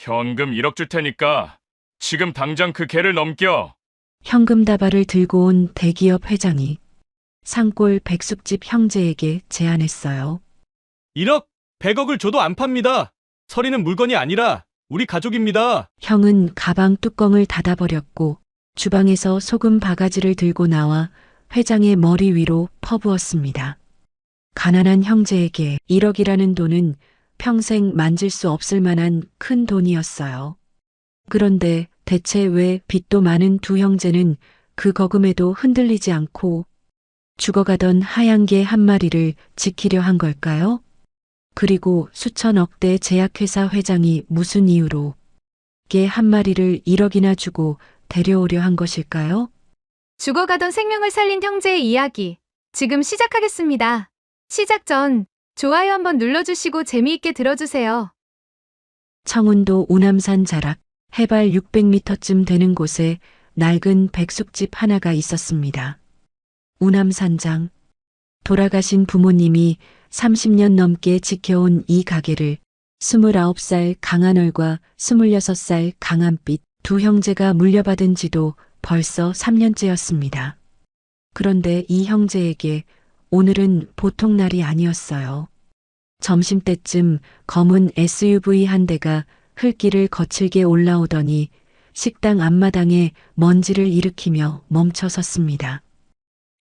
현금 1억 줄 테니까 지금 당장 그 개를 넘겨. 현금 다발을 들고 온 대기업 회장이 산골 백숙집 형제에게 제안했어요. 1억, 100억을 줘도 안 팝니다. 서리는 물건이 아니라 우리 가족입니다. 형은 가방 뚜껑을 닫아버렸고 주방에서 소금 바가지를 들고 나와 회장의 머리 위로 퍼부었습니다. 가난한 형제에게 1억이라는 돈은 평생 만질 수 없을 만한 큰 돈이었어요. 그런데 대체 왜 빚도 많은 두 형제는 그 거금에도 흔들리지 않고 죽어가던 하얀 개 한 마리를 지키려 한 걸까요? 그리고 수천억대 제약회사 회장이 무슨 이유로 개 한 마리를 1억이나 주고 데려오려 한 것일까요? 죽어가던 생명을 살린 형제의 이야기. 지금 시작하겠습니다. 시작 전 좋아요 한번 눌러주시고 재미있게 들어주세요. 청운도 우남산 자락 해발 600m쯤 되는 곳에 낡은 백숙집 하나가 있었습니다. 우남산장. 돌아가신 부모님이 30년 넘게 지켜온 이 가게를 29살 강한월과 26살 강한빛 두 형제가 물려받은 지도 벌써 3년째였습니다. 그런데 이 형제에게 오늘은 보통 날이 아니었어요. 점심때쯤 검은 SUV 한 대가 흙길을 거칠게 올라오더니 식당 앞마당에 먼지를 일으키며 멈춰 섰습니다.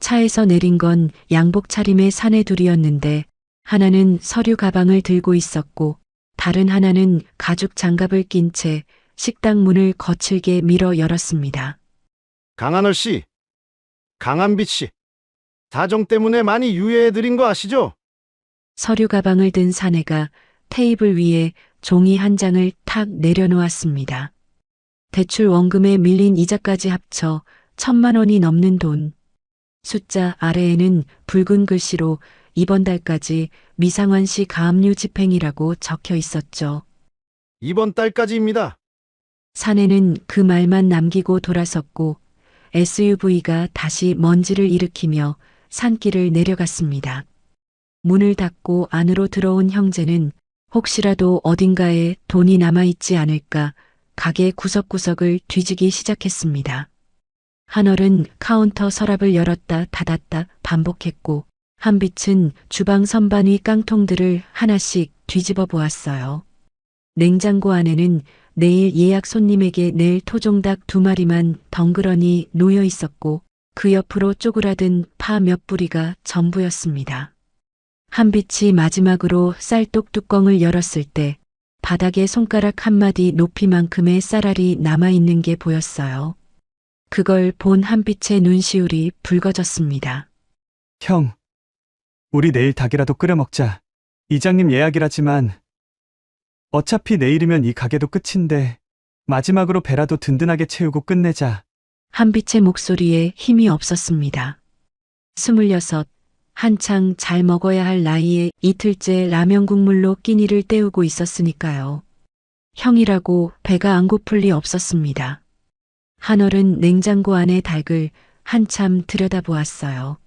차에서 내린 건 양복 차림의 사내둘이었는데 하나는 서류 가방을 들고 있었고 다른 하나는 가죽 장갑을 낀 채 식당 문을 거칠게 밀어 열었습니다. 강한월 씨, 강한빛 씨, 사정 때문에 많이 유예해드린 거 아시죠? 서류 가방을 든 사내가 테이블 위에 종이 한 장을 탁 내려놓았습니다. 대출 원금에 밀린 이자까지 합쳐 1,000만 원이 넘는 돈. 숫자 아래에는 붉은 글씨로 이번 달까지 미상환씨 가압류 집행이라고 적혀 있었죠. 이번 달까지입니다. 사내는 그 말만 남기고 돌아섰고 SUV가 다시 먼지를 일으키며 산길을 내려갔습니다. 문을 닫고 안으로 들어온 형제는 혹시라도 어딘가에 돈이 남아있지 않을까 가게 구석구석을 뒤지기 시작했습니다. 한월은 카운터 서랍을 열었다 닫았다 반복했고 한빛은 주방 선반 위 깡통들을 하나씩 뒤집어 보았어요. 냉장고 안에는 내일 예약 손님에게 낼 토종닭 2마리만 덩그러니 놓여 있었고 그 옆으로 쪼그라든 파 몇 부리가 전부였습니다. 한빛이 마지막으로 쌀독 뚜껑을 열었을 때 바닥에 손가락 한마디 높이만큼의 쌀알이 남아있는 게 보였어요. 그걸 본 한빛의 눈시울이 붉어졌습니다. 형, 우리 내일 닭이라도 끓여 먹자. 이장님 예약이라지만 어차피 내일이면 이 가게도 끝인데 마지막으로 배라도 든든하게 채우고 끝내자. 한빛의 목소리에 힘이 없었습니다. 26, 한창 잘 먹어야 할 나이에 이틀째 라면 국물로 끼니를 때우고 있었으니까요. 형이라고 배가 안 고플 리 없었습니다. 한월은 냉장고 안의 닭을 한참 들여다보았어요.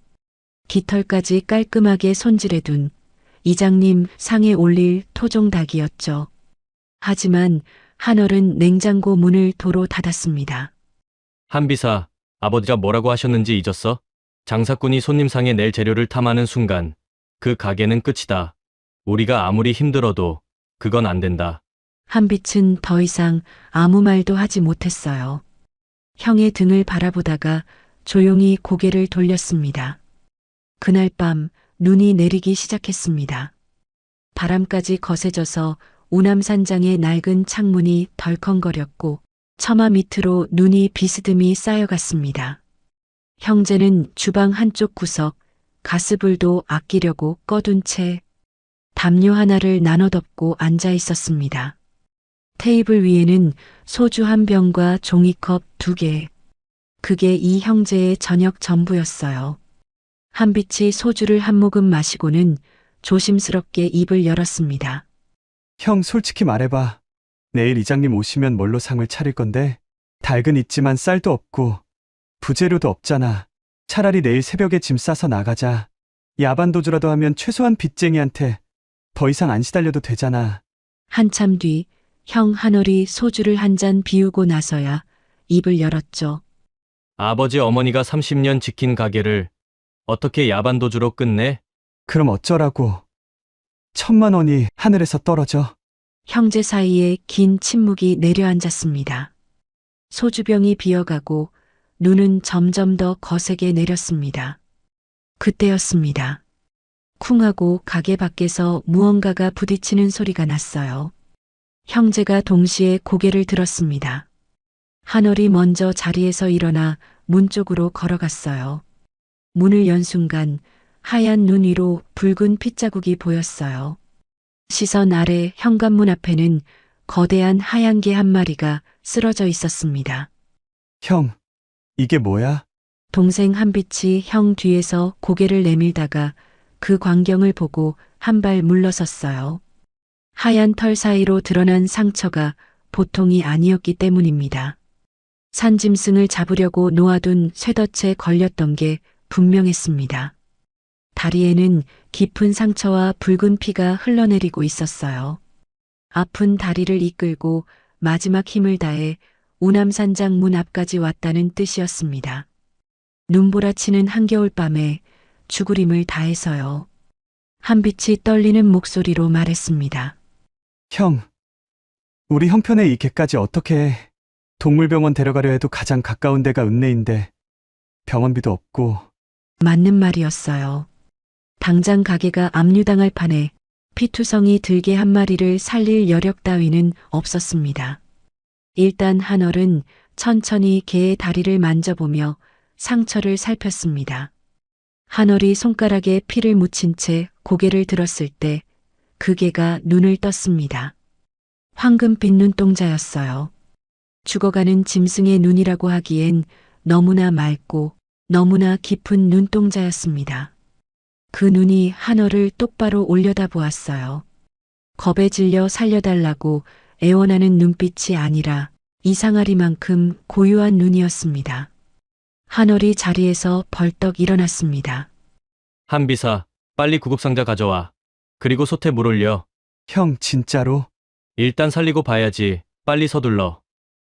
깃털까지 깔끔하게 손질해둔 이장님 상에 올릴 토종닭이었죠. 하지만 한월은 냉장고 문을 도로 닫았습니다. 한비사, 아버지가 뭐라고 하셨는지 잊었어? 장사꾼이 손님상에 낼 재료를 탐하는 순간 그 가게는 끝이다. 우리가 아무리 힘들어도 그건 안 된다. 한빛은 더 이상 아무 말도 하지 못했어요. 형의 등을 바라보다가 조용히 고개를 돌렸습니다. 그날 밤 눈이 내리기 시작했습니다. 바람까지 거세져서 우남산장의 낡은 창문이 덜컹거렸고 처마 밑으로 눈이 비스듬히 쌓여갔습니다. 형제는 주방 한쪽 구석 가스불도 아끼려고 꺼둔 채 담요 하나를 나눠 덮고 앉아 있었습니다. 테이블 위에는 소주 한 병과 종이컵 2개. 그게 이 형제의 저녁 전부였어요. 한빛이 소주를 한 모금 마시고는 조심스럽게 입을 열었습니다. 형, 솔직히 말해봐. 내일 이장님 오시면 뭘로 상을 차릴 건데? 닭은 있지만 쌀도 없고 부재료도 없잖아. 차라리 내일 새벽에 짐 싸서 나가자. 야반도주라도 하면 최소한 빚쟁이한테 더 이상 안 시달려도 되잖아. 한참 뒤 형 한월이 소주를 한 잔 비우고 나서야 입을 열었죠. 아버지 어머니가 30년 지킨 가게를 어떻게 야반도주로 끝내? 그럼 어쩌라고. 1,000만 원이 하늘에서 떨어져. 형제 사이에 긴 침묵이 내려앉았습니다. 소주병이 비어가고 눈은 점점 더 거세게 내렸습니다. 그때였습니다. 쿵하고 가게 밖에서 무언가가 부딪히는 소리가 났어요. 형제가 동시에 고개를 들었습니다. 한월이 먼저 자리에서 일어나 문 쪽으로 걸어갔어요. 문을 연 순간 하얀 눈 위로 붉은 핏자국이 보였어요. 시선 아래 현관문 앞에는 거대한 하얀 개 한 마리가 쓰러져 있었습니다. 형, 이게 뭐야? 동생 한빛이 형 뒤에서 고개를 내밀다가 그 광경을 보고 한 발 물러섰어요. 하얀 털 사이로 드러난 상처가 보통이 아니었기 때문입니다. 산짐승을 잡으려고 놓아둔 쇠덫에 걸렸던 게 분명했습니다. 다리에는 깊은 상처와 붉은 피가 흘러내리고 있었어요. 아픈 다리를 이끌고 마지막 힘을 다해 우남산장 문 앞까지 왔다는 뜻이었습니다. 눈보라치는 한겨울밤에 죽으림을 다해서요. 한빛이 떨리는 목소리로 말했습니다. 형, 우리 형편에 이 개까지 어떻게 해? 동물병원 데려가려 해도 가장 가까운 데가 읍내인데 병원비도 없고. 맞는 말이었어요. 당장 가게가 압류당할 판에 피투성이 들개 한 마리를 살릴 여력 따위는 없었습니다. 일단 한월은 천천히 개의 다리를 만져보며 상처를 살폈습니다. 한월이 손가락에 피를 묻힌 채 고개를 들었을 때 그 개가 눈을 떴습니다. 황금빛 눈동자였어요. 죽어가는 짐승의 눈이라고 하기엔 너무나 맑고 너무나 깊은 눈동자였습니다. 그 눈이 한월을 똑바로 올려다보았어요. 겁에 질려 살려달라고 애원하는 눈빛이 아니라 이상하리만큼 고요한 눈이었습니다. 한월이 자리에서 벌떡 일어났습니다. 한비사, 빨리 구급상자 가져와. 그리고 솥에 물 올려. 형, 진짜로? 일단 살리고 봐야지. 빨리 서둘러.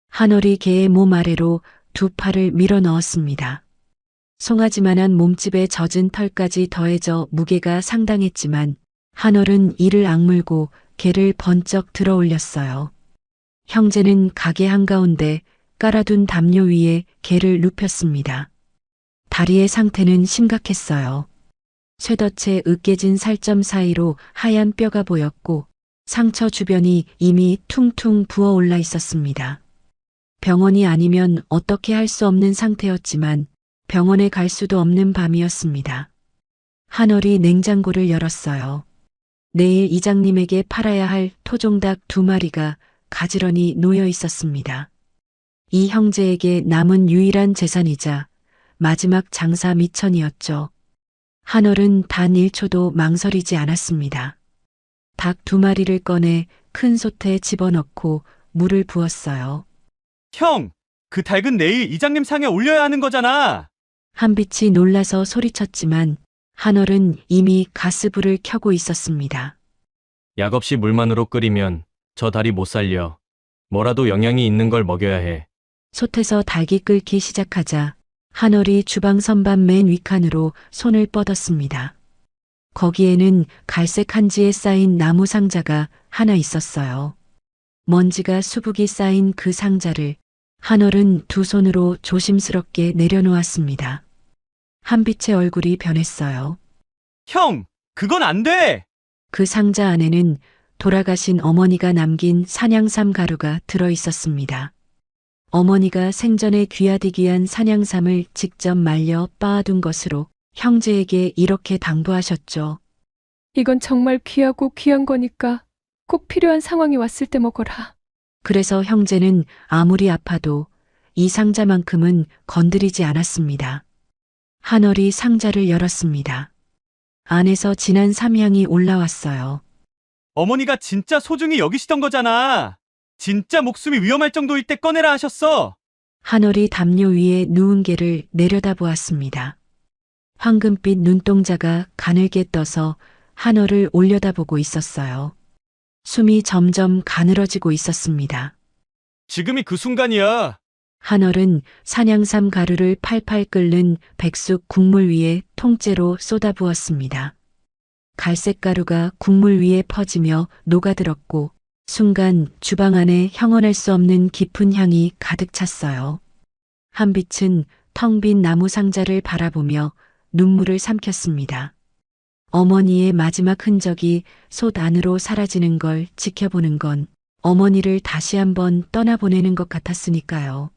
한월이 개의 몸 아래로 두 팔을 밀어 넣었습니다. 송아지만한 몸집에 젖은 털까지 더해져 무게가 상당했지만 한월은 이를 악물고 개를 번쩍 들어 올렸어요. 형제는 가게 한가운데 깔아둔 담요 위에 개를 눕혔습니다. 다리의 상태는 심각했어요. 쇠덫에 으깨진 살점 사이로 하얀 뼈가 보였고 상처 주변이 이미 퉁퉁 부어올라 있었습니다. 병원이 아니면 어떻게 할 수 없는 상태였지만 병원에 갈 수도 없는 밤이었습니다. 한월이 냉장고를 열었어요. 내일 이장님에게 팔아야 할 토종닭 2마리가 가지런히 놓여 있었습니다. 이 형제에게 남은 유일한 재산이자 마지막 장사 미천이었죠. 한월은 단 1초도 망설이지 않았습니다. 닭 2마리를 꺼내 큰 솥에 집어넣고 물을 부었어요. 형, 그 닭은 내일 이장님 상에 올려야 하는 거잖아. 한빛이 놀라서 소리쳤지만 한월은 이미 가스불을 켜고 있었습니다. 약 없이 물만으로 끓이면 저 다리 못 살려. 뭐라도 영양이 있는 걸 먹여야 해. 솥에서 닭이 끓기 시작하자 한월이 주방 선반 맨 윗칸으로 손을 뻗었습니다. 거기에는 갈색 한지에 쌓인 나무 상자가 하나 있었어요. 먼지가 수북이 쌓인 그 상자를 한월은 두 손으로 조심스럽게 내려놓았습니다. 한빛의 얼굴이 변했어요. 형, 그건 안 돼! 그 상자 안에는 돌아가신 어머니가 남긴 산양삼 가루가 들어 있었습니다. 어머니가 생전에 귀하디귀한 산양삼을 직접 말려 빻아둔 것으로 형제에게 이렇게 당부하셨죠. 이건 정말 귀하고 귀한 거니까 꼭 필요한 상황이 왔을 때 먹어라. 그래서 형제는 아무리 아파도 이 상자만큼은 건드리지 않았습니다. 한월이 상자를 열었습니다. 안에서 진한 삼향이 올라왔어요. 어머니가 진짜 소중히 여기시던 거잖아. 진짜 목숨이 위험할 정도일 때 꺼내라 하셨어. 한월이 담요 위에 누운 개를 내려다보았습니다. 황금빛 눈동자가 가늘게 떠서 한월을 올려다보고 있었어요. 숨이 점점 가늘어지고 있었습니다. 지금이 그 순간이야. 한얼은 산양삼 가루를 팔팔 끓는 백숙 국물 위에 통째로 쏟아부었습니다. 갈색 가루가 국물 위에 퍼지며 녹아들었고 순간 주방 안에 형언할 수 없는 깊은 향이 가득 찼어요. 한빛은 텅 빈 나무 상자를 바라보며 눈물을 삼켰습니다. 어머니의 마지막 흔적이 솥 안으로 사라지는 걸 지켜보는 건 어머니를 다시 한번 떠나보내는 것 같았으니까요.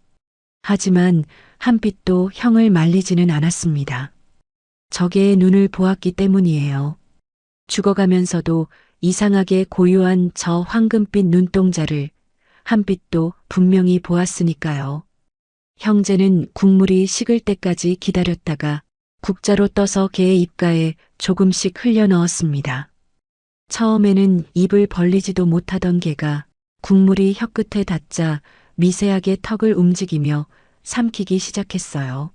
하지만 한빛도 형을 말리지는 않았습니다. 적의 눈을 보았기 때문이에요. 죽어가면서도 이상하게 고요한 저 황금빛 눈동자를 한빛도 분명히 보았으니까요. 형제는 국물이 식을 때까지 기다렸다가 국자로 떠서 개의 입가에 조금씩 흘려 넣었습니다. 처음에는 입을 벌리지도 못하던 개가 국물이 혀끝에 닿자 미세하게 턱을 움직이며 삼키기 시작했어요.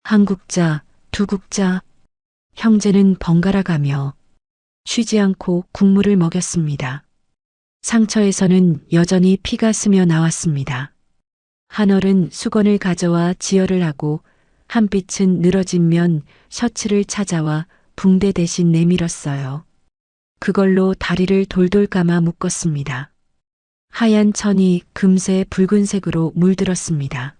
한 국자, 두 국자. 형제는 번갈아 가며 쉬지 않고 국물을 먹였습니다. 상처에서는 여전히 피가 스며 나왔습니다. 한얼은 수건을 가져와 지혈을 하고 한빛은 늘어진 면 셔츠를 찾아와 붕대 대신 내밀었어요. 그걸로 다리를 돌돌 감아 묶었습니다. 하얀 천이 금세 붉은색으로 물들었습니다.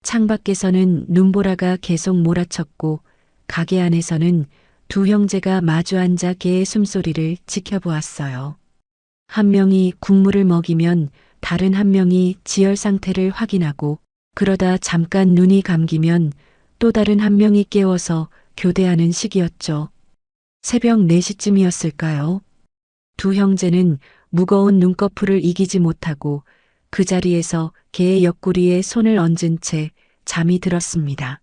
창밖에서는 눈보라가 계속 몰아쳤고 가게 안에서는 두 형제가 마주 앉아 개의 숨소리를 지켜보았어요. 한 명이 국물을 먹이면 다른 한 명이 지혈 상태를 확인하고 그러다 잠깐 눈이 감기면 또 다른 한 명이 깨워서 교대하는 시기였죠. 새벽 4시쯤이었을까요? 두 형제는 무거운 눈꺼풀을 이기지 못하고 그 자리에서 개의 옆구리에 손을 얹은 채 잠이 들었습니다.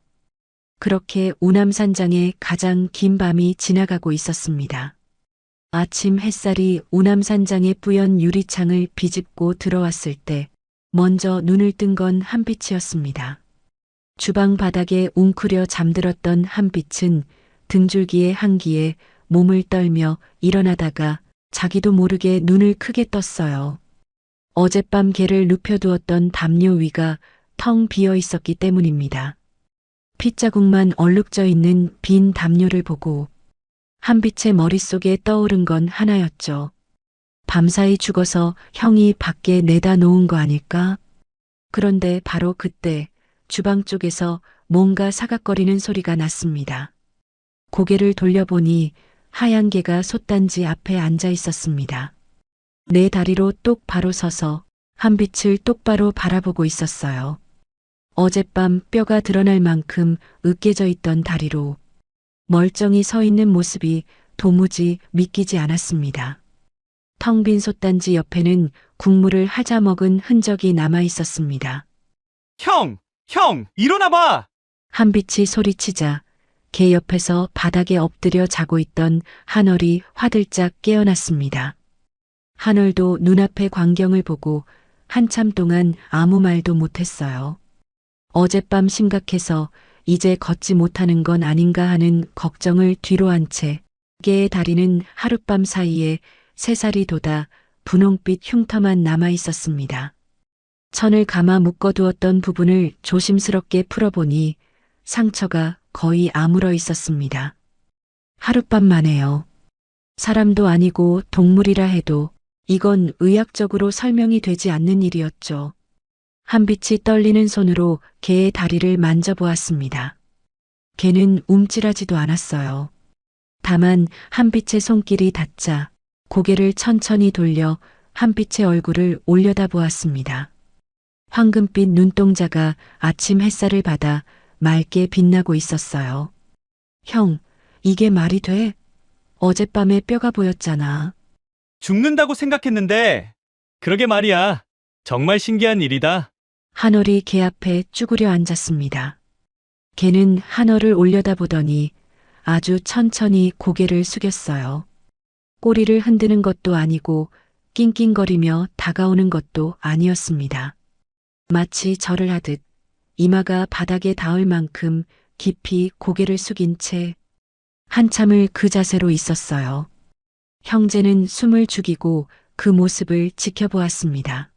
그렇게 우남산장의 가장 긴 밤이 지나가고 있었습니다. 아침 햇살이 우남산장의 뿌연 유리창을 비집고 들어왔을 때 먼저 눈을 뜬 건 한빛이었습니다. 주방 바닥에 웅크려 잠들었던 한빛은 등줄기의 한기에 몸을 떨며 일어나다가 자기도 모르게 눈을 크게 떴어요. 어젯밤 개를 눕혀두었던 담요 위가 텅 비어 있었기 때문입니다. 핏자국만 얼룩져 있는 빈 담요를 보고 한빛의 머릿속에 떠오른 건 하나였죠. 밤사이 죽어서 형이 밖에 내다 놓은 거 아닐까? 그런데 바로 그때 주방 쪽에서 뭔가 사각거리는 소리가 났습니다. 고개를 돌려보니 하얀 개가 솥단지 앞에 앉아 있었습니다. 네 다리로 똑바로 서서 한빛을 똑바로 바라보고 있었어요. 어젯밤 뼈가 드러날 만큼 으깨져 있던 다리로 멀쩡히 서 있는 모습이 도무지 믿기지 않았습니다. 텅 빈 솥단지 옆에는 국물을 하자 먹은 흔적이 남아 있었습니다. 형! 일어나봐! 한빛이 소리치자 개 옆에서 바닥에 엎드려 자고 있던 한얼이 화들짝 깨어났습니다. 한얼도 눈앞의 광경을 보고 한참 동안 아무 말도 못했어요. 어젯밤 심각해서 이제 걷지 못하는 건 아닌가 하는 걱정을 뒤로 한 채 개의 다리는 하룻밤 사이에 새살이 돋아 분홍빛 흉터만 남아 있었습니다. 천을 감아 묶어두었던 부분을 조심스럽게 풀어보니 상처가 거의 아물어 있었습니다. 하룻밤 만에요. 사람도 아니고 동물이라 해도 이건 의학적으로 설명이 되지 않는 일이었죠. 한빛이 떨리는 손으로 개의 다리를 만져보았습니다. 개는 움찔하지도 않았어요. 다만 한빛의 손길이 닿자 고개를 천천히 돌려 한빛의 얼굴을 올려다보았습니다. 황금빛 눈동자가 아침 햇살을 받아 맑게 빛나고 있었어요. 형, 이게 말이 돼? 어젯밤에 뼈가 보였잖아. 죽는다고 생각했는데 그러게 말이야. 정말 신기한 일이다. 한얼이 개 앞에 쭈그려 앉았습니다. 개는 한얼을 올려다보더니 아주 천천히 고개를 숙였어요. 꼬리를 흔드는 것도 아니고 낑낑거리며 다가오는 것도 아니었습니다. 마치 절을 하듯 이마가 바닥에 닿을 만큼 깊이 고개를 숙인 채 한참을 그 자세로 있었어요. 형제는 숨을 죽이고 그 모습을 지켜보았습니다.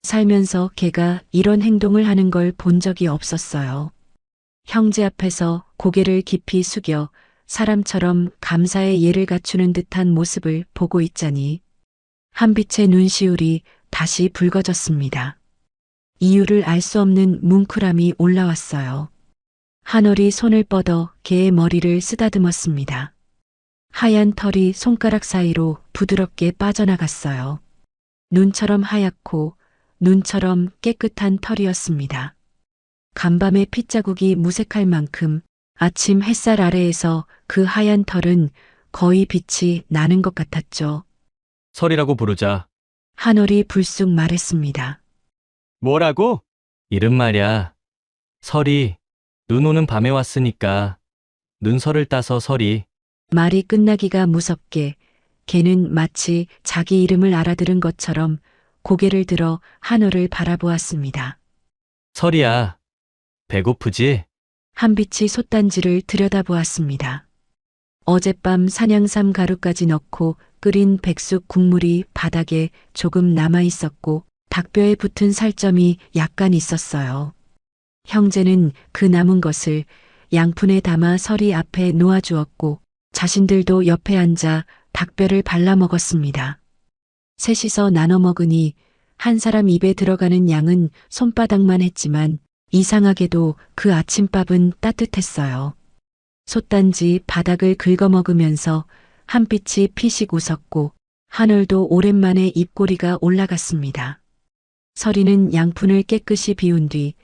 살면서 걔가 이런 행동을 하는 걸 본 적이 없었어요. 형제 앞에서 고개를 깊이 숙여 사람처럼 감사의 예를 갖추는 듯한 모습을 보고 있자니 한빛의 눈시울이 다시 붉어졌습니다. 이유를 알 수 없는 뭉클함이 올라왔어요. 한월이 손을 뻗어 개의 머리를 쓰다듬었습니다. 하얀 털이 손가락 사이로 부드럽게 빠져나갔어요. 눈처럼 하얗고 눈처럼 깨끗한 털이었습니다. 간밤의 핏자국이 무색할 만큼 아침 햇살 아래에서 그 하얀 털은 거의 빛이 나는 것 같았죠. 설이라고 부르자. 한월이 불쑥 말했습니다. 뭐라고? 이름 말야. 설이 눈 오는 밤에 왔으니까 눈설을 따서 설이. 말이 끝나기가 무섭게 걔는 마치 자기 이름을 알아들은 것처럼 고개를 들어 한월을 바라보았습니다. 설이야. 배고프지? 한빛이 솥단지를 들여다보았습니다. 어젯밤 산양삼 가루까지 넣고 끓인 백숙 국물이 바닥에 조금 남아 있었고 닭뼈에 붙은 살점이 약간 있었어요. 형제는 그 남은 것을 양푼에 담아 설이 앞에 놓아주었고 자신들도 옆에 앉아 닭뼈를 발라 먹었습니다. 셋이서 나눠 먹으니 한 사람 입에 들어가는 양은 손바닥만 했지만 이상하게도 그 아침밥은 따뜻했어요. 솥단지 바닥을 긁어먹으면서 한빛이 피식 웃었고 한월도 오랜만에 입꼬리가 올라갔습니다. 설이는 양푼을 깨끗이 비운 뒤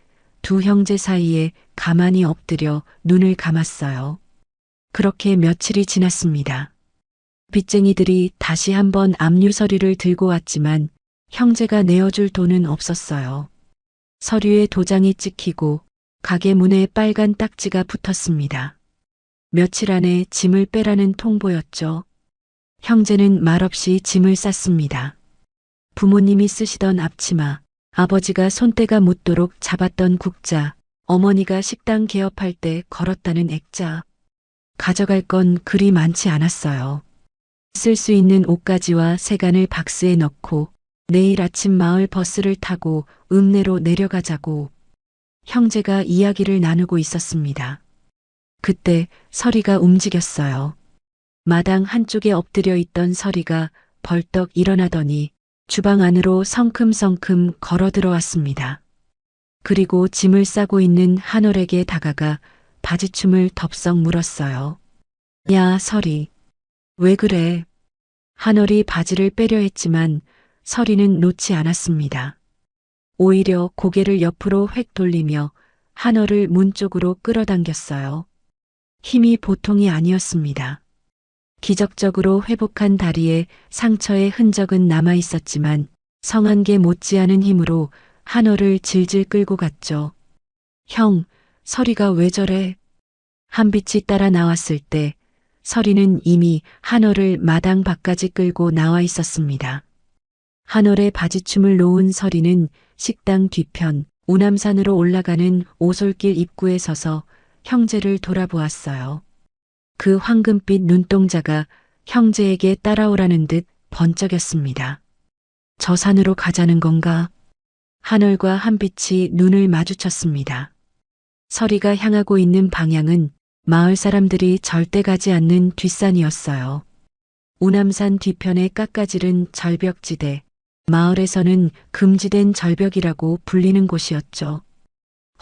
두 형제 사이에 가만히 엎드려 눈을 감았어요. 그렇게 며칠이 지났습니다. 빚쟁이들이 다시 한번 압류서류를 들고 왔지만 형제가 내어줄 돈은 없었어요. 서류에 도장이 찍히고 가게 문에 빨간 딱지가 붙었습니다. 며칠 안에 짐을 빼라는 통보였죠. 형제는 말없이 짐을 쌌습니다. 부모님이 쓰시던 앞치마, 아버지가 손때가 묻도록 잡았던 국자, 어머니가 식당 개업할 때 걸었다는 액자. 가져갈 건 그리 많지 않았어요. 쓸 수 있는 옷가지와 세간을 박스에 넣고 내일 아침 마을 버스를 타고 읍내로 내려가자고 형제가 이야기를 나누고 있었습니다. 그때 설이가 움직였어요. 마당 한쪽에 엎드려 있던 설이가 벌떡 일어나더니 주방 안으로 성큼성큼 걸어 들어왔습니다. 그리고 짐을 싸고 있는 한월에게 다가가 바지춤을 덥석 물었어요. 야, 설이. 왜 그래? 한월이 바지를 빼려 했지만 설이는 놓지 않았습니다. 오히려 고개를 옆으로 획 돌리며 한월을 문 쪽으로 끌어당겼어요. 힘이 보통이 아니었습니다. 기적적으로 회복한 다리에 상처의 흔적은 남아 있었지만 성한개 못지않은 힘으로 한월을 질질 끌고 갔죠. 형, 설이가 왜 저래? 한빛이 따라 나왔을 때 설이는 이미 한월을 마당 밖까지 끌고 나와 있었습니다. 한월의 바지춤을 놓은 설이는 식당 뒤편 우남산으로 올라가는 오솔길 입구에 서서 형제를 돌아보았어요. 그 황금빛 눈동자가 형제에게 따라오라는 듯 번쩍였습니다. 저 산으로 가자는 건가? 한월과 한빛이 눈을 마주쳤습니다. 설이가 향하고 있는 방향은 마을 사람들이 절대 가지 않는 뒷산이었어요. 우남산 뒤편의 깎아지른 절벽지대, 마을에서는 금지된 절벽이라고 불리는 곳이었죠.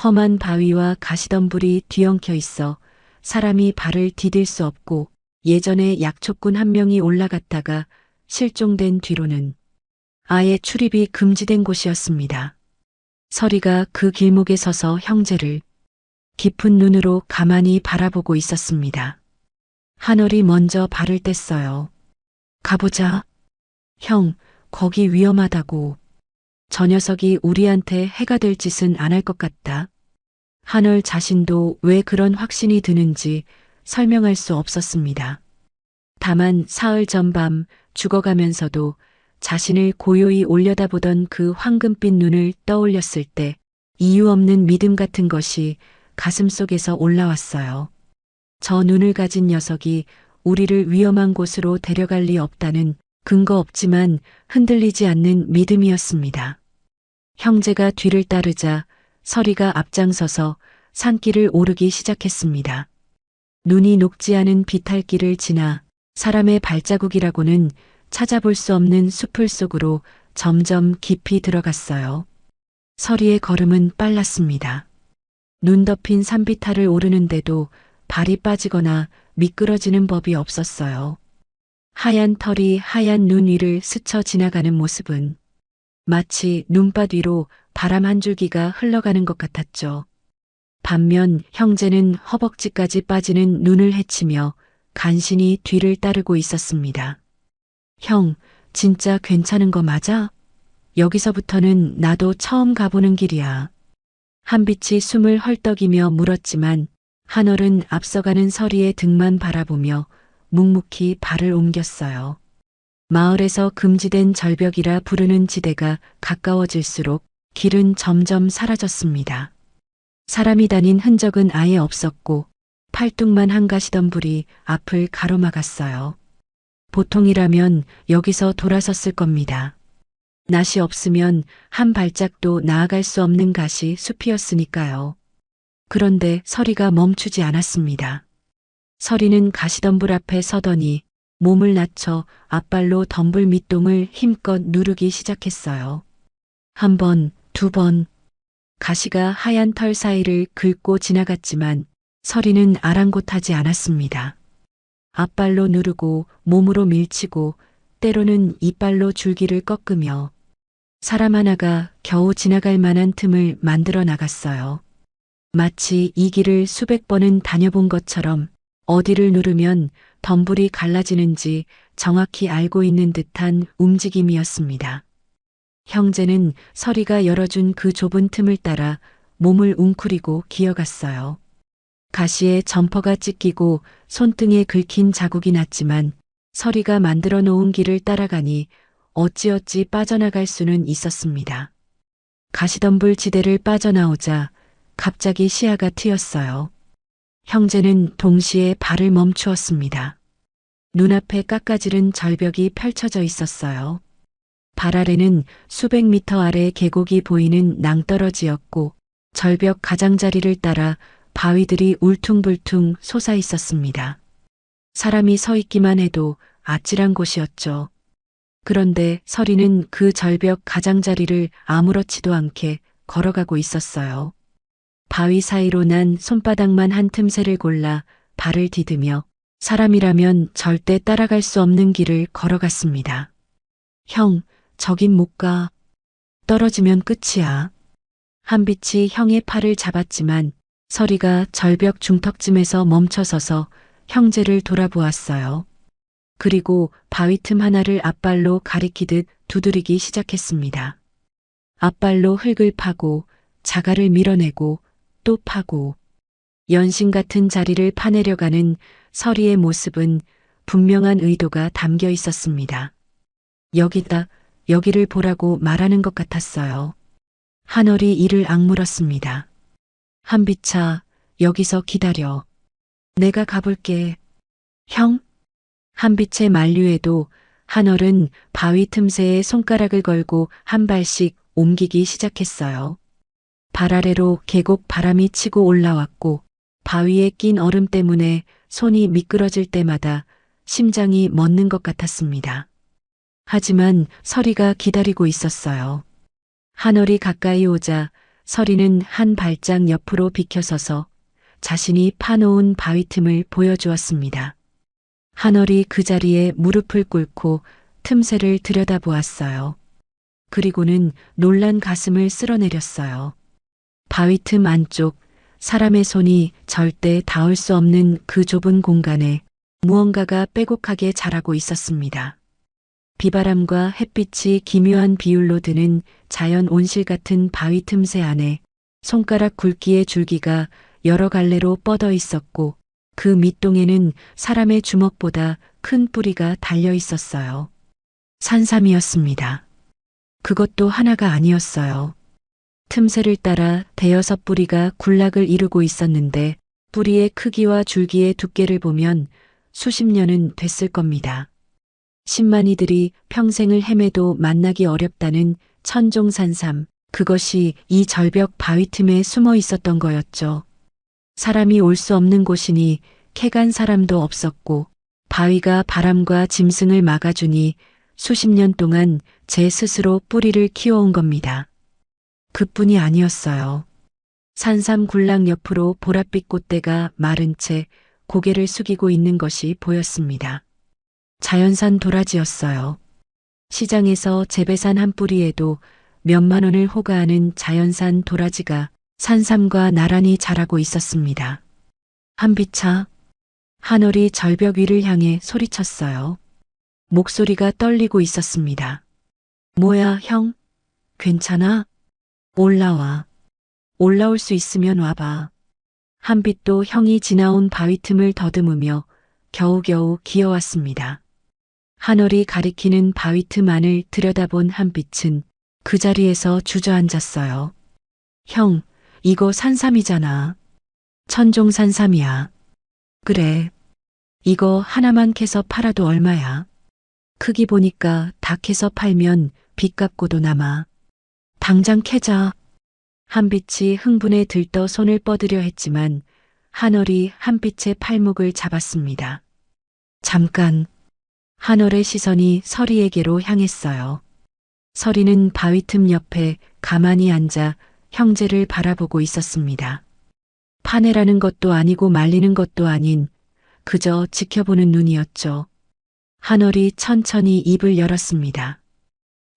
험한 바위와 가시덤불이 뒤엉켜 있어 사람이 발을 디딜 수 없고 예전에 약초꾼 한 명이 올라갔다가 실종된 뒤로는 아예 출입이 금지된 곳이었습니다. 설이가 그 길목에 서서 형제를 깊은 눈으로 가만히 바라보고 있었습니다. 한월이 먼저 발을 뗐어요. 가보자. 형, 거기 위험하다고. 저 녀석이 우리한테 해가 될 짓은 안 할 것 같다. 한월 자신도 왜 그런 확신이 드는지 설명할 수 없었습니다. 다만 사흘 전밤 죽어가면서도 자신을 고요히 올려다보던 그 황금빛 눈을 떠올렸을 때 이유 없는 믿음 같은 것이 가슴속에서 올라왔어요. 저 눈을 가진 녀석이 우리를 위험한 곳으로 데려갈 리 없다는 근거 없지만 흔들리지 않는 믿음이었습니다. 형제가 뒤를 따르자 서리가 앞장서서 산길을 오르기 시작했습니다. 눈이 녹지 않은 비탈길을 지나 사람의 발자국이라고는 찾아볼 수 없는 숲을 속으로 점점 깊이 들어갔어요. 서리의 걸음은 빨랐습니다. 눈 덮인 산비탈을 오르는데도 발이 빠지거나 미끄러지는 법이 없었어요. 하얀 털이 하얀 눈 위를 스쳐 지나가는 모습은 마치 눈밭 위로 바람 한 줄기가 흘러가는 것 같았죠. 반면 형제는 허벅지까지 빠지는 눈을 헤치며 간신히 뒤를 따르고 있었습니다. 형, 진짜 괜찮은 거 맞아? 여기서부터는 나도 처음 가보는 길이야. 한빛이 숨을 헐떡이며 물었지만 한얼은 앞서가는 서리의 등만 바라보며 묵묵히 발을 옮겼어요. 마을에서 금지된 절벽이라 부르는 지대가 가까워질수록 길은 점점 사라졌습니다. 사람이 다닌 흔적은 아예 없었고 팔뚝만 한가시던 불이 앞을 가로막았어요. 보통이라면 여기서 돌아섰을 겁니다. 낯이 없으면 한 발짝도 나아갈 수 없는 가시 숲이었으니까요. 그런데 서리가 멈추지 않았습니다. 서리는 가시덤불 앞에 서더니 몸을 낮춰 앞발로 덤불 밑동을 힘껏 누르기 시작했어요. 한 번, 두 번. 가시가 하얀 털 사이를 긁고 지나갔지만 서리는 아랑곳하지 않았습니다. 앞발로 누르고 몸으로 밀치고 때로는 이빨로 줄기를 꺾으며 사람 하나가 겨우 지나갈 만한 틈을 만들어 나갔어요. 마치 이 길을 수백 번은 다녀본 것처럼 어디를 누르면 덤불이 갈라지는지 정확히 알고 있는 듯한 움직임이었습니다. 형제는 서리가 열어준 그 좁은 틈을 따라 몸을 웅크리고 기어갔어요. 가시에 점퍼가 찢기고 손등에 긁힌 자국이 났지만 서리가 만들어 놓은 길을 따라가니 어찌어찌 빠져나갈 수는 있었습니다. 가시덤불 지대를 빠져나오자 갑자기 시야가 트였어요. 형제는 동시에 발을 멈추었습니다. 눈앞에 깎아지른 절벽이 펼쳐져 있었어요. 발 아래는 수백 미터 아래 계곡이 보이는 낭떠러지였고 절벽 가장자리를 따라 바위들이 울퉁불퉁 솟아 있었습니다. 사람이 서 있기만 해도 아찔한 곳이었죠. 그런데 서리는 그 절벽 가장자리를 아무렇지도 않게 걸어가고 있었어요. 바위 사이로 난 손바닥만 한 틈새를 골라 발을 디디며 사람이라면 절대 따라갈 수 없는 길을 걸어갔습니다. 형, 저긴 못 가. 떨어지면 끝이야. 한빛이 형의 팔을 잡았지만 서리가 절벽 중턱쯤에서 멈춰서서 형제를 돌아보았어요. 그리고 바위 틈 하나를 앞발로 가리키듯 두드리기 시작했습니다. 앞발로 흙을 파고 자갈을 밀어내고 또 파고 연신 같은 자리를 파내려가는 서리의 모습은 분명한 의도가 담겨 있었습니다. 여기다, 여기를 보라고 말하는 것 같았어요. 한얼이 이를 악물었습니다. 한빛아, 여기서 기다려. 내가 가볼게. 형? 한빛의 만류에도 한얼은 바위 틈새에 손가락을 걸고 한 발씩 옮기기 시작했어요. 발 아래로 계곡 바람이 치고 올라왔고 바위에 낀 얼음 때문에 손이 미끄러질 때마다 심장이 멎는 것 같았습니다. 하지만 서리가 기다리고 있었어요. 한얼이 가까이 오자 서리는 한 발짝 옆으로 비켜서서 자신이 파놓은 바위 틈을 보여주었습니다. 한얼이 그 자리에 무릎을 꿇고 틈새를 들여다보았어요. 그리고는 놀란 가슴을 쓸어내렸어요. 바위 틈 안쪽 사람의 손이 절대 닿을 수 없는 그 좁은 공간에 무언가가 빼곡하게 자라고 있었습니다. 비바람과 햇빛이 기묘한 비율로 드는 자연 온실 같은 바위 틈새 안에 손가락 굵기의 줄기가 여러 갈래로 뻗어 있었고 그 밑동에는 사람의 주먹보다 큰 뿌리가 달려 있었어요. 산삼이었습니다. 그것도 하나가 아니었어요. 틈새를 따라 대여섯 뿌리가 군락을 이루고 있었는데 뿌리의 크기와 줄기의 두께를 보면 수십 년은 됐을 겁니다. 신만이들이 평생을 헤매도 만나기 어렵다는 천종산삼, 그것이 이 절벽 바위 틈에 숨어 있었던 거였죠. 사람이 올 수 없는 곳이니 캐간 사람도 없었고 바위가 바람과 짐승을 막아주니 수십 년 동안 제 스스로 뿌리를 키워온 겁니다. 그뿐이 아니었어요. 산삼 굴락 옆으로 보랏빛 꽃대가 마른 채 고개를 숙이고 있는 것이 보였습니다. 자연산 도라지였어요. 시장에서 재배산 한 뿌리에도 몇만 원을 호가하는 자연산 도라지가 산삼과 나란히 자라고 있었습니다. 한비차, 한월이 절벽 위를 향해 소리쳤어요. 목소리가 떨리고 있었습니다. 뭐야, 형? 괜찮아? 올라와. 올라올 수 있으면 와봐. 한빛도 형이 지나온 바위 틈을 더듬으며 겨우겨우 기어왔습니다. 한월이 가리키는 바위 틈 안을 들여다본 한빛은 그 자리에서 주저앉았어요. 형, 이거 산삼이잖아. 천종산삼이야. 그래. 이거 하나만 캐서 팔아도 얼마야? 크기 보니까 다 캐서 팔면 빚 갚고도 남아. 당장 캐자. 한빛이 흥분에 들떠 손을 뻗으려 했지만 한월이 한빛의 팔목을 잡았습니다. 잠깐. 한월의 시선이 서리에게로 향했어요. 서리는 바위 틈 옆에 가만히 앉아 형제를 바라보고 있었습니다. 파내라는 것도 아니고 말리는 것도 아닌 그저 지켜보는 눈이었죠. 한월이 천천히 입을 열었습니다.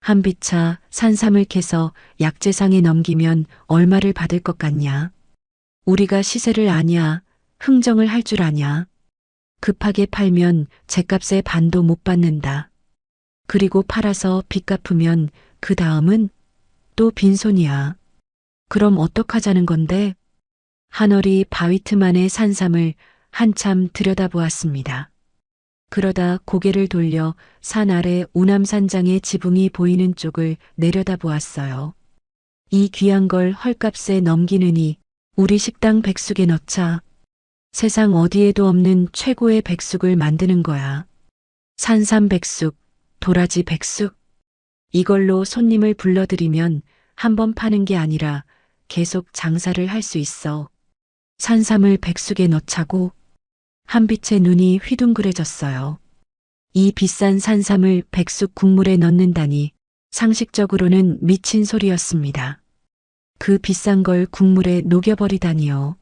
한비차, 산삼을 캐서 약재상에 넘기면 얼마를 받을 것 같냐? 우리가 시세를 아냐? 흥정을 할 줄 아냐? 급하게 팔면 죗값의 반도 못 받는다. 그리고 팔아서 빚 갚으면 그 다음은 또 빈손이야. 그럼 어떡하자는 건데? 한월이 바위 틈 안의 산삼을 한참 들여다보았습니다. 그러다 고개를 돌려 산 아래 우남산장의 지붕이 보이는 쪽을 내려다보았어요. 이 귀한 걸 헐값에 넘기느니 우리 식당 백숙에 넣자. 세상 어디에도 없는 최고의 백숙을 만드는 거야. 산삼 백숙, 도라지 백숙. 이걸로 손님을 불러들이면 한 번 파는 게 아니라 계속 장사를 할 수 있어. 산삼을 백숙에 넣자고. 한빛의 눈이 휘둥그레졌어요. 이 비싼 산삼을 백숙 국물에 넣는다니 상식적으로는 미친 소리였습니다. 그 비싼 걸 국물에 녹여버리다니요.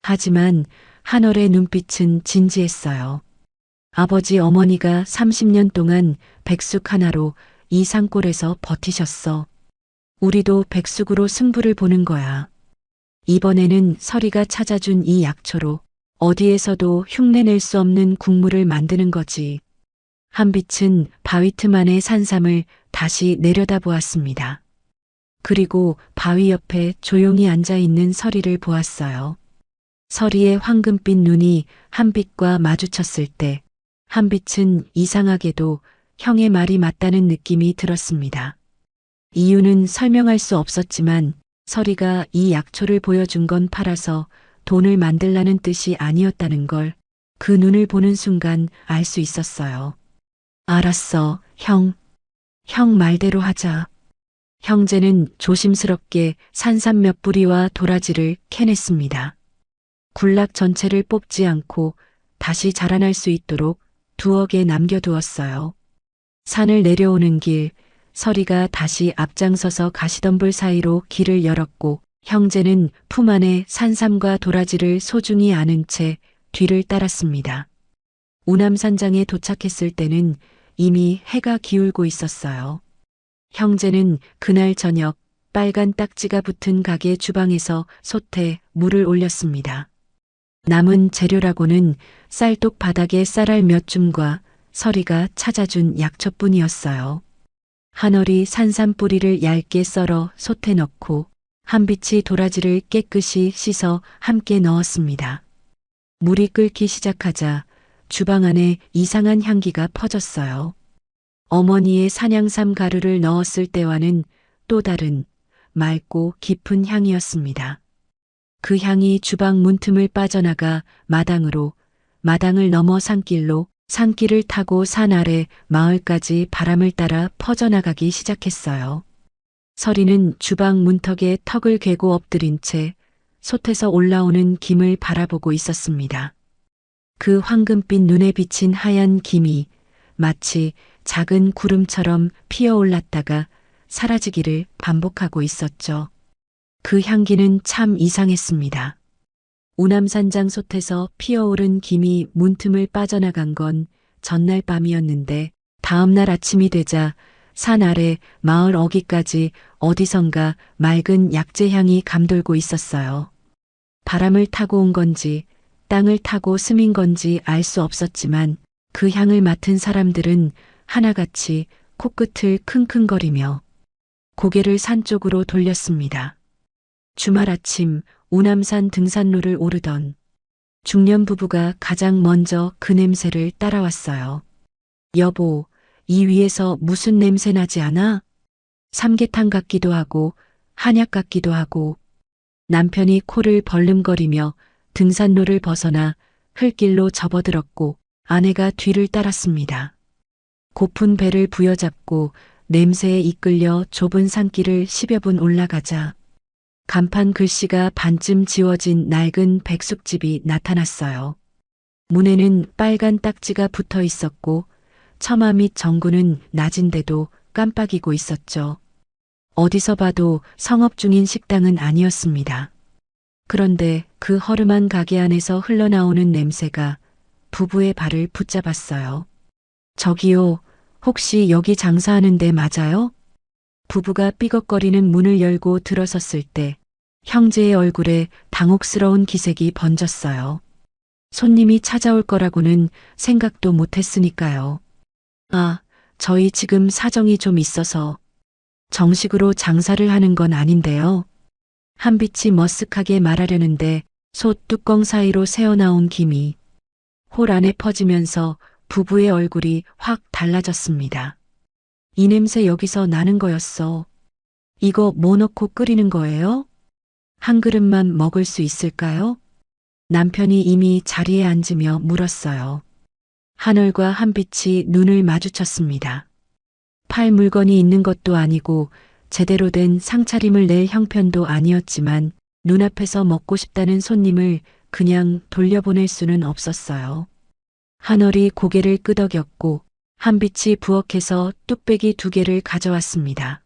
하지만 한월의 눈빛은 진지했어요. 아버지 어머니가 30년 동안 백숙 하나로 이 산골에서 버티셨어. 우리도 백숙으로 승부를 보는 거야. 이번에는 서리가 찾아준 이 약초로 어디에서도 흉내낼 수 없는 국물을 만드는 거지. 한빛은 바위 틈 안의 산삼을 다시 내려다보았습니다. 그리고 바위 옆에 조용히 앉아있는 서리를 보았어요. 서리의 황금빛 눈이 한빛과 마주쳤을 때 한빛은 이상하게도 형의 말이 맞다는 느낌이 들었습니다. 이유는 설명할 수 없었지만 서리가 이 약초를 보여준 건 팔아서 돈을 만들라는 뜻이 아니었다는 걸 그 눈을 보는 순간 알 수 있었어요. 알았어, 형. 형 말대로 하자. 형제는 조심스럽게 산삼 몇 뿌리와 도라지를 캐냈습니다. 굴락 전체를 뽑지 않고 다시 자라날 수 있도록 두억에 남겨두었어요. 산을 내려오는 길, 서리가 다시 앞장서서 가시덤불 사이로 길을 열었고 형제는 품 안에 산삼과 도라지를 소중히 안은 채 뒤를 따랐습니다. 우남산장에 도착했을 때는 이미 해가 기울고 있었어요. 형제는 그날 저녁 빨간 딱지가 붙은 가게 주방에서 솥에 물을 올렸습니다. 남은 재료라고는 쌀독 바닥에 쌀알 몇 줌과 서리가 찾아준 약초뿐이었어요. 한월이 산삼 뿌리를 얇게 썰어 솥에 넣고 한빛이 도라지를 깨끗이 씻어 함께 넣었습니다. 물이 끓기 시작하자 주방 안에 이상한 향기가 퍼졌어요. 어머니의 산양삼 가루를 넣었을 때와는 또 다른 맑고 깊은 향이었습니다. 그 향이 주방 문틈을 빠져나가 마당으로, 마당을 넘어 산길로 산길을 타고 산 아래 마을까지 바람을 따라 퍼져나가기 시작했어요. 서리는 주방 문턱에 턱을 괴고 엎드린 채 솥에서 올라오는 김을 바라보고 있었습니다. 그 황금빛 눈에 비친 하얀 김이 마치 작은 구름처럼 피어올랐다가 사라지기를 반복하고 있었죠. 그 향기는 참 이상했습니다. 우남산장 솥에서 피어오른 김이 문틈을 빠져나간 건 전날 밤이었는데 다음날 아침이 되자 산 아래 마을 어귀까지 어디선가 맑은 약재향이 감돌고 있었어요. 바람을 타고 온 건지 땅을 타고 스민 건지 알 수 없었지만 그 향을 맡은 사람들은 하나같이 코끝을 킁킁거리며 고개를 산 쪽으로 돌렸습니다. 주말 아침 우남산 등산로를 오르던 중년 부부가 가장 먼저 그 냄새를 따라왔어요. 여보, 이 위에서 무슨 냄새 나지 않아? 삼계탕 같기도 하고 한약 같기도 하고. 남편이 코를 벌름거리며 등산로를 벗어나 흙길로 접어들었고 아내가 뒤를 따랐습니다. 고픈 배를 부여잡고 냄새에 이끌려 좁은 산길을 10여 분 올라가자 간판 글씨가 반쯤 지워진 낡은 백숙집이 나타났어요. 문에는 빨간 딱지가 붙어 있었고 처마 및 전구는 낮은데도 깜빡이고 있었죠. 어디서 봐도 성업 중인 식당은 아니었습니다. 그런데 그 허름한 가게 안에서 흘러나오는 냄새가 부부의 발을 붙잡았어요. 저기요, 혹시 여기 장사하는 데 맞아요? 부부가 삐걱거리는 문을 열고 들어섰을 때 형제의 얼굴에 당혹스러운 기색이 번졌어요. 손님이 찾아올 거라고는 생각도 못했으니까요. 아, 저희 지금 사정이 좀 있어서 정식으로 장사를 하는 건 아닌데요. 한빛이 머쓱하게 말하려는데 솥 뚜껑 사이로 새어나온 김이 홀 안에 퍼지면서 부부의 얼굴이 확 달라졌습니다. 이 냄새 여기서 나는 거였어. 이거 뭐 넣고 끓이는 거예요? 한 그릇만 먹을 수 있을까요? 남편이 이미 자리에 앉으며 물었어요. 하늘과 한빛이 눈을 마주쳤습니다. 팔 물건이 있는 것도 아니고 제대로 된 상차림을 낼 형편도 아니었지만 눈앞에서 먹고 싶다는 손님을 그냥 돌려보낼 수는 없었어요. 한월이 고개를 끄덕였고 한빛이 부엌에서 뚝배기 2개를 가져왔습니다.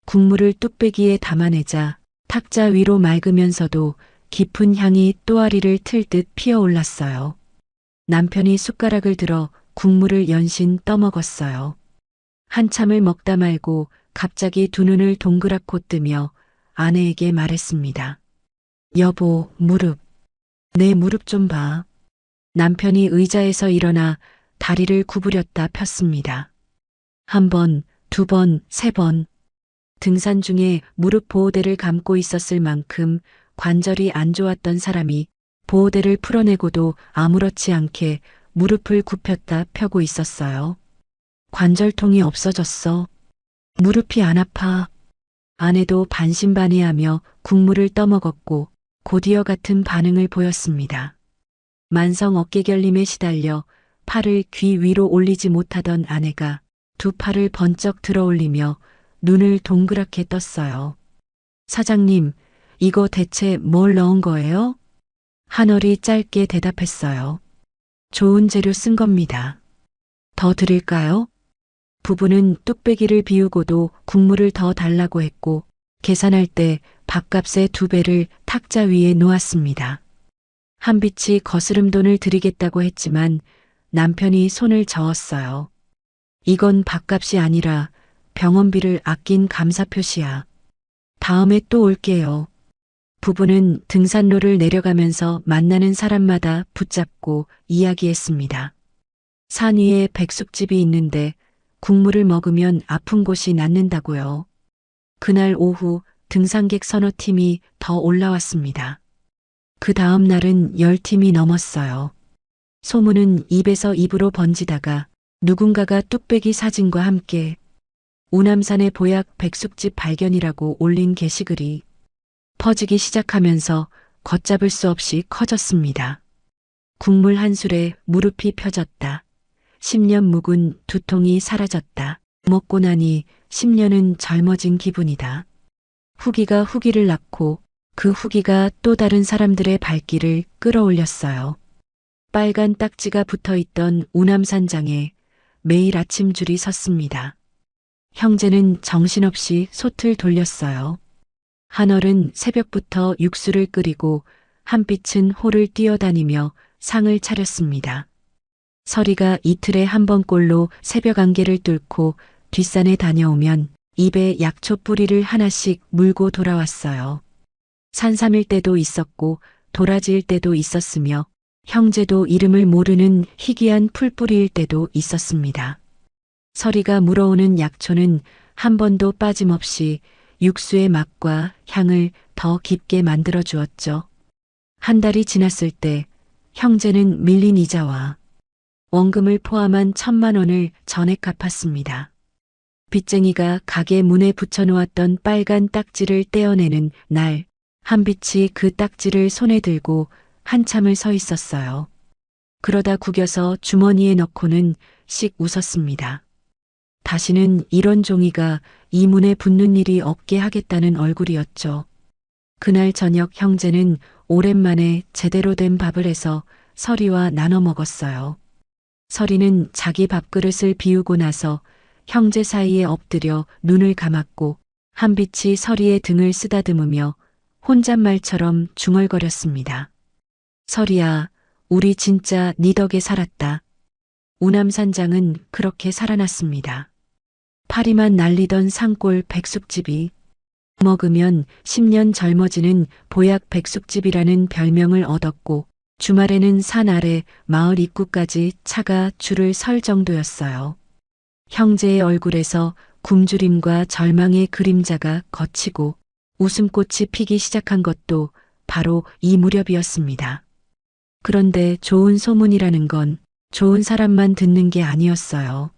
국물을 뚝배기에 담아내자 탁자 위로 맑으면서도 깊은 향이 또아리를 틀 듯 피어올랐어요. 남편이 숟가락을 들어 국물을 연신 떠먹었어요. 한참을 먹다 말고 갑자기 두 눈을 동그랗고 뜨며 아내에게 말했습니다. 여보, 무릎. 내 무릎 좀 봐. 남편이 의자에서 일어나 다리를 구부렸다 폈습니다. 1번, 2번, 3번. 등산 중에 무릎 보호대를 감고 있었을 만큼 관절이 안 좋았던 사람이 보호대를 풀어내고도 아무렇지 않게 무릎을 굽혔다 펴고 있었어요. 관절통이 없어졌어. 무릎이 안 아파. 아내도 반신반의하며 국물을 떠먹었고 곧이어 같은 반응을 보였습니다. 만성 어깨결림에 시달려 팔을 귀 위로 올리지 못하던 아내가 두 팔을 번쩍 들어 올리며 눈을 동그랗게 떴어요. 사장님, 이거 대체 뭘 넣은 거예요? 한월이 짧게 대답했어요. 좋은 재료 쓴 겁니다. 더 드릴까요? 부부는 뚝배기를 비우고도 국물을 더 달라고 했고 계산할 때 밥값의 2배를 탁자 위에 놓았습니다. 한빛이 거스름 돈을 드리겠다고 했지만 남편이 손을 저었어요. 이건 밥값이 아니라 병원비를 아낀 감사 표시야. 다음에 또 올게요. 부부는 등산로를 내려가면서 만나는 사람마다 붙잡고 이야기했습니다. 산 위에 백숙집이 있는데 국물을 먹으면 아픈 곳이 낫는다고요. 그날 오후 등산객 서너 팀이 더 올라왔습니다. 그 다음 날은 10팀이 넘었어요. 소문은 입에서 입으로 번지다가 누군가가 뚝배기 사진과 함께 우남산의 보약 백숙집 발견이라고 올린 게시글이 퍼지기 시작하면서 걷잡을 수 없이 커졌습니다. 국물 한 술에 무릎이 펴졌다. 10년 묵은 두통이 사라졌다. 먹고 나니 10년은 젊어진 기분이다. 후기가 후기를 낳고 그 후기가 또 다른 사람들의 발길을 끌어올렸어요. 빨간 딱지가 붙어있던 우남산장에 매일 아침 줄이 섰습니다. 형제는 정신없이 솥을 돌렸어요. 한얼은 새벽부터 육수를 끓이고 한빛은 홀을 뛰어다니며 상을 차렸습니다. 서리가 이틀에 한 번꼴로 새벽 안개를 뚫고 뒷산에 다녀오면 입에 약초 뿌리를 하나씩 물고 돌아왔어요. 산삼일 때도 있었고 도라지일 때도 있었으며 형제도 이름을 모르는 희귀한 풀뿌리일 때도 있었습니다. 서리가 물어오는 약초는 한 번도 빠짐없이 육수의 맛과 향을 더 깊게 만들어 주었죠. 한 달이 지났을 때 형제는 밀린 이자와 원금을 포함한 1,000만 원을 전액 갚았습니다. 빚쟁이가 가게 문에 붙여놓았던 빨간 딱지를 떼어내는 날, 한빛이 그 딱지를 손에 들고 한참을 서 있었어요. 그러다 구겨서 주머니에 넣고는 씩 웃었습니다. 다시는 이런 종이가 이 문에 붙는 일이 없게 하겠다는 얼굴이었죠. 그날 저녁 형제는 오랜만에 제대로 된 밥을 해서 서리와 나눠 먹었어요. 서리는 자기 밥그릇을 비우고 나서 형제 사이에 엎드려 눈을 감았고 한빛이 서리의 등을 쓰다듬으며 혼잣말처럼 중얼거렸습니다. 서리야, 우리 진짜 네 덕에 살았다. 우남산장은 그렇게 살아났습니다. 파리만 날리던 산골 백숙집이 먹으면 10년 젊어지는 보약 백숙집이라는 별명을 얻었고 주말에는 산 아래 마을 입구까지 차가 줄을 설 정도였어요. 형제의 얼굴에서 굶주림과 절망의 그림자가 걷히고 웃음꽃이 피기 시작한 것도 바로 이 무렵이었습니다. 그런데 좋은 소문이라는 건 좋은 사람만 듣는 게 아니었어요.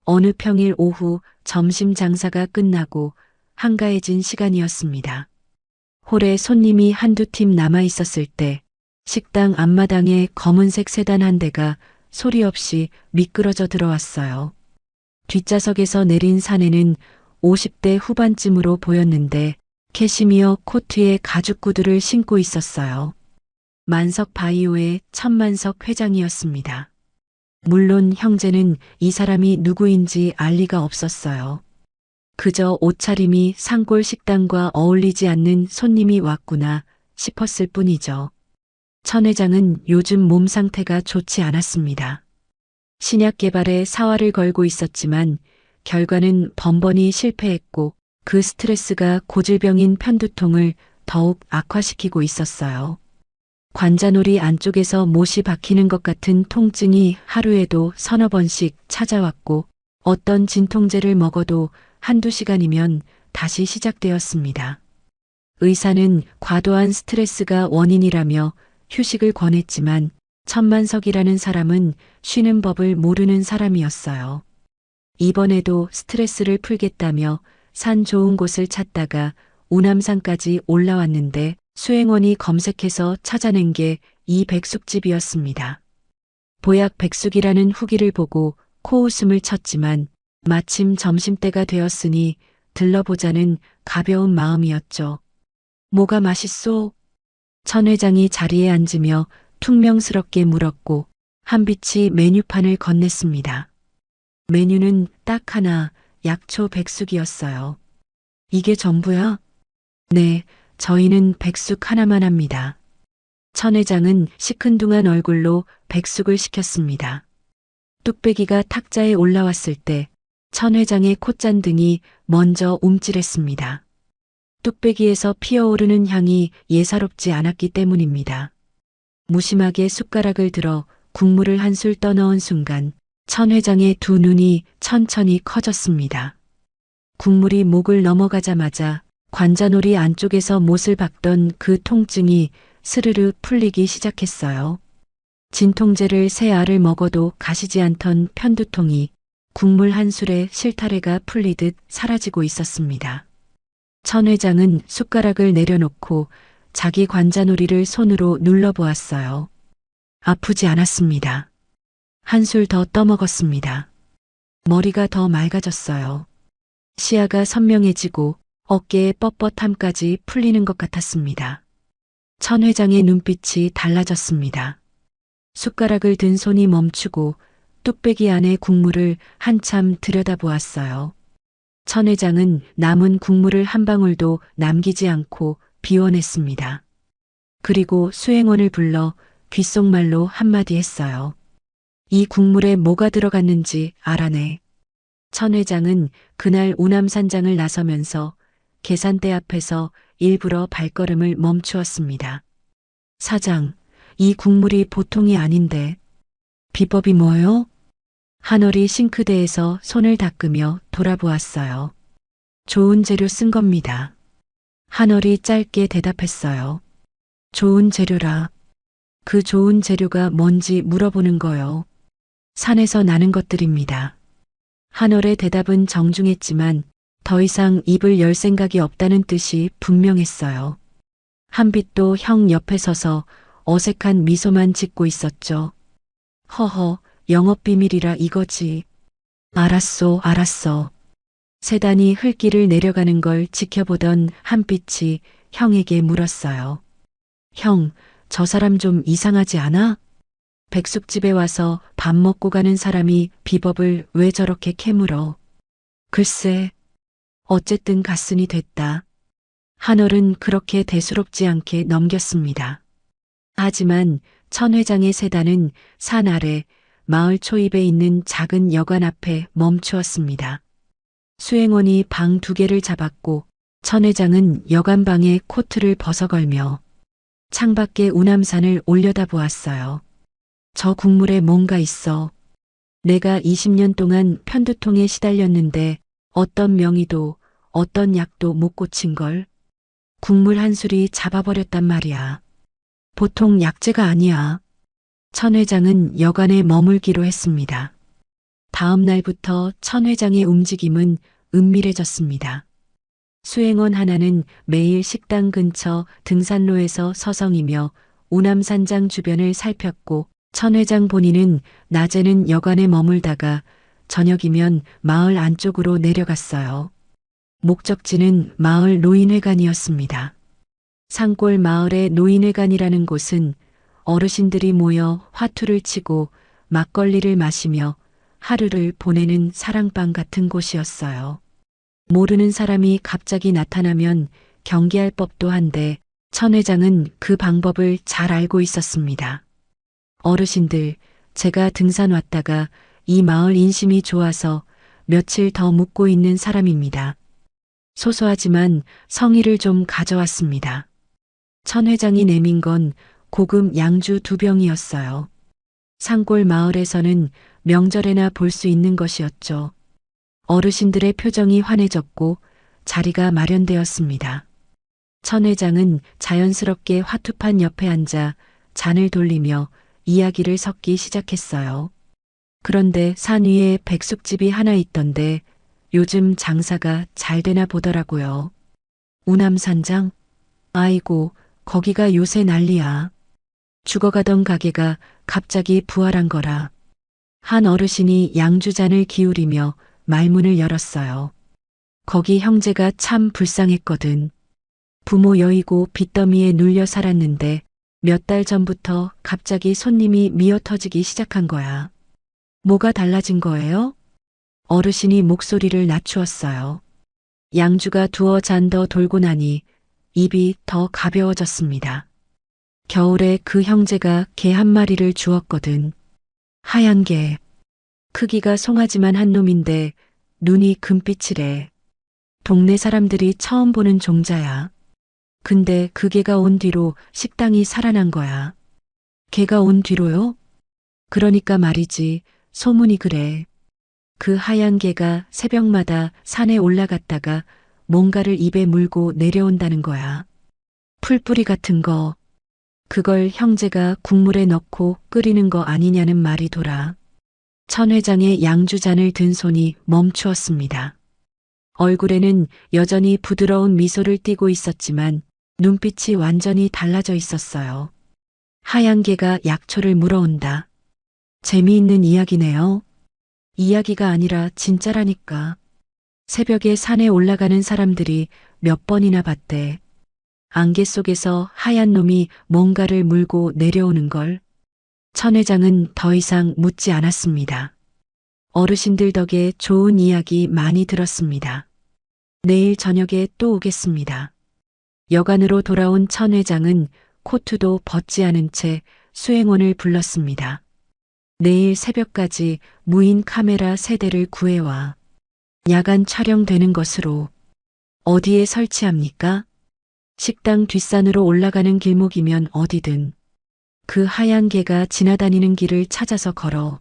어느 평일 오후 점심 장사가 끝나고 한가해진 시간이었습니다. 홀에 손님이 한두 팀 남아 있었을 때 식당 앞마당에 검은색 세단 한 대가 소리 없이 미끄러져 들어왔어요. 뒷좌석에서 내린 사내는 50대 후반쯤으로 보였는데 캐시미어 코트에 가죽 구두를 신고 있었어요. 만석 바이오의 천만석 회장이었습니다. 물론 형제는 이 사람이 누구인지 알 리가 없었어요. 그저 옷차림이 산골 식당과 어울리지 않는 손님이 왔구나 싶었을 뿐이죠. 천 회장은 요즘 몸 상태가 좋지 않았습니다. 신약 개발에 사활을 걸고 있었지만 결과는 번번이 실패했고 그 스트레스가 고질병인 편두통을 더욱 악화시키고 있었어요. 관자놀이 안쪽에서 못이 박히는 것 같은 통증이 하루에도 서너 번씩 찾아왔고 어떤 진통제를 먹어도 한두 시간이면 다시 시작되었습니다. 의사는 과도한 스트레스가 원인이라며 휴식을 권했지만 천만석이라는 사람은 쉬는 법을 모르는 사람이었어요. 이번에도 스트레스를 풀겠다며 산 좋은 곳을 찾다가 우남산까지 올라왔는데 수행원이 검색해서 찾아낸 게 이 백숙집이었습니다. 보약 백숙이라는 후기를 보고 코웃음을 쳤지만 마침 점심때가 되었으니 들러보자는 가벼운 마음이었죠. 뭐가 맛있소? 천 회장이 자리에 앉으며 퉁명스럽게 물었고 한빛이 메뉴판을 건넸습니다. 메뉴는 딱 하나, 약초 백숙이었어요. 이게 전부야? 네, 저희는 백숙 하나만 합니다. 천 회장은 시큰둥한 얼굴로 백숙을 시켰습니다. 뚝배기가 탁자에 올라왔을 때 천 회장의 콧잔등이 먼저 움찔했습니다. 뚝배기에서 피어오르는 향이 예사롭지 않았기 때문입니다. 무심하게 숟가락을 들어 국물을 한술 떠넣은 순간 천 회장의 두 눈이 천천히 커졌습니다. 국물이 목을 넘어가자마자 관자놀이 안쪽에서 못을 박던 그 통증이 스르르 풀리기 시작했어요. 진통제를 3알을 먹어도 가시지 않던 편두통이 국물 한 술에 실타래가 풀리듯 사라지고 있었습니다. 천 회장은 숟가락을 내려놓고 자기 관자놀이를 손으로 눌러보았어요. 아프지 않았습니다. 한술 더 떠먹었습니다. 머리가 더 맑아졌어요. 시야가 선명해지고 어깨의 뻣뻣함까지 풀리는 것 같았습니다. 천 회장의 눈빛이 달라졌습니다. 숟가락을 든 손이 멈추고 뚝배기 안의 국물을 한참 들여다보았어요. 천 회장은 남은 국물을 한 방울도 남기지 않고 비워냈습니다. 그리고 수행원을 불러 귓속말로 한마디 했어요. 이 국물에 뭐가 들어갔는지 알아내. 천 회장은 그날 우남산장을 나서면서 계산대 앞에서 일부러 발걸음을 멈추었습니다. 사장, 이 국물이 보통이 아닌데 비법이 뭐요? 한월이 싱크대에서 손을 닦으며 돌아보았어요. 좋은 재료 쓴 겁니다. 한월이 짧게 대답했어요. 좋은 재료라. 그 좋은 재료가 뭔지 물어보는 거요. 산에서 나는 것들입니다. 한월의 대답은 정중했지만 더 이상 입을 열 생각이 없다는 뜻이 분명했어요. 한빛도 형 옆에 서서 어색한 미소만 짓고 있었죠. 허허, 영업비밀이라 이거지. 알았어, 알았어. 세단이 흘길을 내려가는 걸 지켜보던 한빛이 형에게 물었어요. 형, 저 사람 좀 이상하지 않아? 백숙집에 와서 밥 먹고 가는 사람이 비법을 왜 저렇게 캐물어? 글쎄, 어쨌든 갔으니 됐다. 한월은 그렇게 대수롭지 않게 넘겼습니다. 하지만 천 회장의 세단은 산 아래 마을 초입에 있는 작은 여관 앞에 멈추었습니다. 수행원이 방 2개를 잡았고 천 회장은 여관방에 코트를 벗어걸며 창밖에 우남산을 올려다보았어요. 저 국물에 뭔가 있어. 내가 20년 동안 편두통에 시달렸는데 어떤 명의도 어떤 약도 못 고친 걸. 국물 한 술이 잡아버렸단 말이야. 보통 약재가 아니야. 천 회장은 여관에 머물기로 했습니다. 다음 날부터 천 회장의 움직임은 은밀해졌습니다. 수행원 하나는 매일 식당 근처 등산로에서 서성이며 우남산장 주변을 살폈고 천 회장 본인은 낮에는 여관에 머물다가 저녁이면 마을 안쪽으로 내려갔어요. 목적지는 마을 노인회관이었습니다. 산골 마을의 노인회관이라는 곳은 어르신들이 모여 화투를 치고 막걸리를 마시며 하루를 보내는 사랑방 같은 곳이었어요. 모르는 사람이 갑자기 나타나면 경계할 법도 한데 천 회장은 그 방법을 잘 알고 있었습니다. 어르신들, 제가 등산 왔다가 이 마을 인심이 좋아서 며칠 더 묵고 있는 사람입니다. 소소하지만 성의를 좀 가져왔습니다. 천 회장이 내민 건 고급 양주 2병이었어요. 산골 마을에서는 명절에나 볼 수 있는 것이었죠. 어르신들의 표정이 환해졌고 자리가 마련되었습니다. 천 회장은 자연스럽게 화투판 옆에 앉아 잔을 돌리며 이야기를 섞기 시작했어요. 그런데 산 위에 백숙집이 하나 있던데 요즘 장사가 잘 되나 보더라고요. 우남산장? 아이고, 거기가 요새 난리야. 죽어가던 가게가 갑자기 부활한 거라. 한 어르신이 양주잔을 기울이며 말문을 열었어요. 거기 형제가 참 불쌍했거든. 부모 여의고 빚더미에 눌려 살았는데 몇 달 전부터 갑자기 손님이 미어터지기 시작한 거야. 뭐가 달라진 거예요? 어르신이 목소리를 낮추었어요. 양주가 2잔 더 돌고 나니 입이 더 가벼워졌습니다. 겨울에 그 형제가 개 한 마리를 주었거든. 하얀 개. 크기가 송아지만 한 놈인데 눈이 금빛이래. 동네 사람들이 처음 보는 종자야. 근데 그 개가 온 뒤로 식당이 살아난 거야. 개가 온 뒤로요? 그러니까 말이지. 소문이 그래. 그 하얀 개가 새벽마다 산에 올라갔다가 뭔가를 입에 물고 내려온다는 거야. 풀뿌리 같은 거. 그걸 형제가 국물에 넣고 끓이는 거 아니냐는 말이 돌아. 천 회장의 양주잔을 든 손이 멈추었습니다. 얼굴에는 여전히 부드러운 미소를 띠고 있었지만 눈빛이 완전히 달라져 있었어요. 하얀 개가 약초를 물어온다. 재미있는 이야기네요. 이야기가 아니라 진짜라니까. 새벽에 산에 올라가는 사람들이 몇 번이나 봤대. 안개 속에서 하얀 놈이 뭔가를 물고 내려오는 걸. 천 회장은 더 이상 묻지 않았습니다. 어르신들 덕에 좋은 이야기 많이 들었습니다. 내일 저녁에 또 오겠습니다. 여관으로 돌아온 천 회장은 코트도 벗지 않은 채 수행원을 불렀습니다. 내일 새벽까지 무인 카메라 3대를 구해와. 야간 촬영되는 것으로. 어디에 설치합니까? 식당 뒷산으로 올라가는 길목이면 어디든. 그 하얀 개가 지나다니는 길을 찾아서 걸어.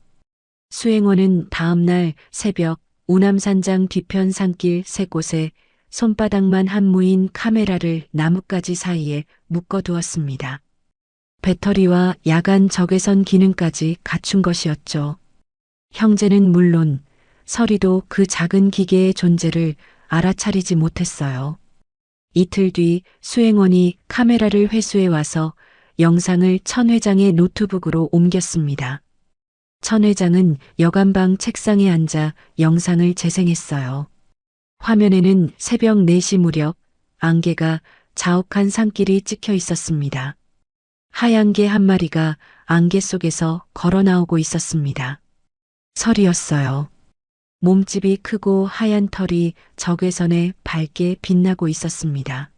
수행원은 다음날 새벽 우남산장 뒤편 산길 3곳에 손바닥만 한 무인 카메라를 나뭇가지 사이에 묶어두었습니다. 배터리와 야간 적외선 기능까지 갖춘 것이었죠. 형제는 물론 설이도 그 작은 기계의 존재를 알아차리지 못했어요. 이틀 뒤 수행원이 카메라를 회수해 와서 영상을 천 회장의 노트북으로 옮겼습니다. 천 회장은 여관방 책상에 앉아 영상을 재생했어요. 화면에는 새벽 4시 무렵 안개가 자욱한 산길이 찍혀 있었습니다. 하얀 개 한 마리가 안개 속에서 걸어 나오고 있었습니다. 설이었어요. 몸집이 크고 하얀 털이 적외선에 밝게 빛나고 있었습니다.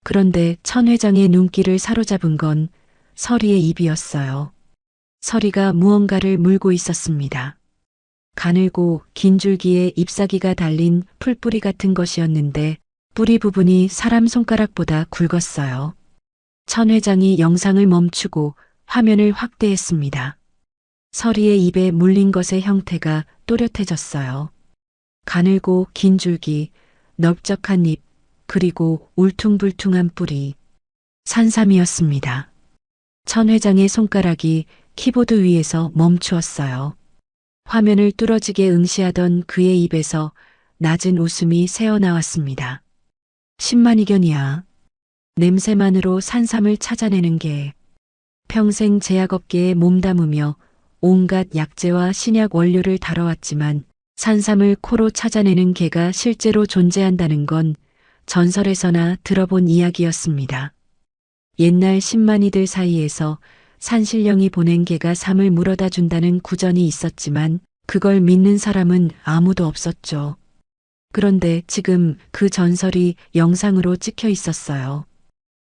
그런데 천 회장의 눈길을 사로잡은 건 설이의 입이었어요. 설이가 무언가를 물고 있었습니다. 가늘고 긴 줄기에 잎사귀가 달린 풀뿌리 같은 것이었는데 뿌리 부분이 사람 손가락보다 굵었어요. 천 회장이 영상을 멈추고 화면을 확대했습니다. 설이의 입에 물린 것의 형태가 또렷해졌어요. 가늘고 긴 줄기, 넓적한 잎, 그리고 울퉁불퉁한 뿌리. 산삼이었습니다. 천 회장의 손가락이 키보드 위에서 멈추었어요. 화면을 뚫어지게 응시하던 그의 입에서 낮은 웃음이 새어나왔습니다. 10만이견이야. 냄새만으로 산삼을 찾아내는 게. 평생 제약업계에 몸담으며 온갖 약재와 신약 원료를 다뤄왔지만 산삼을 코로 찾아내는 개가 실제로 존재한다는 건 전설에서나 들어본 이야기였습니다. 옛날 10만이들 사이에서 산신령이 보낸 개가 삼을 물어다 준다는 구전이 있었지만 그걸 믿는 사람은 아무도 없었죠. 그런데 지금 그 전설이 영상으로 찍혀 있었어요.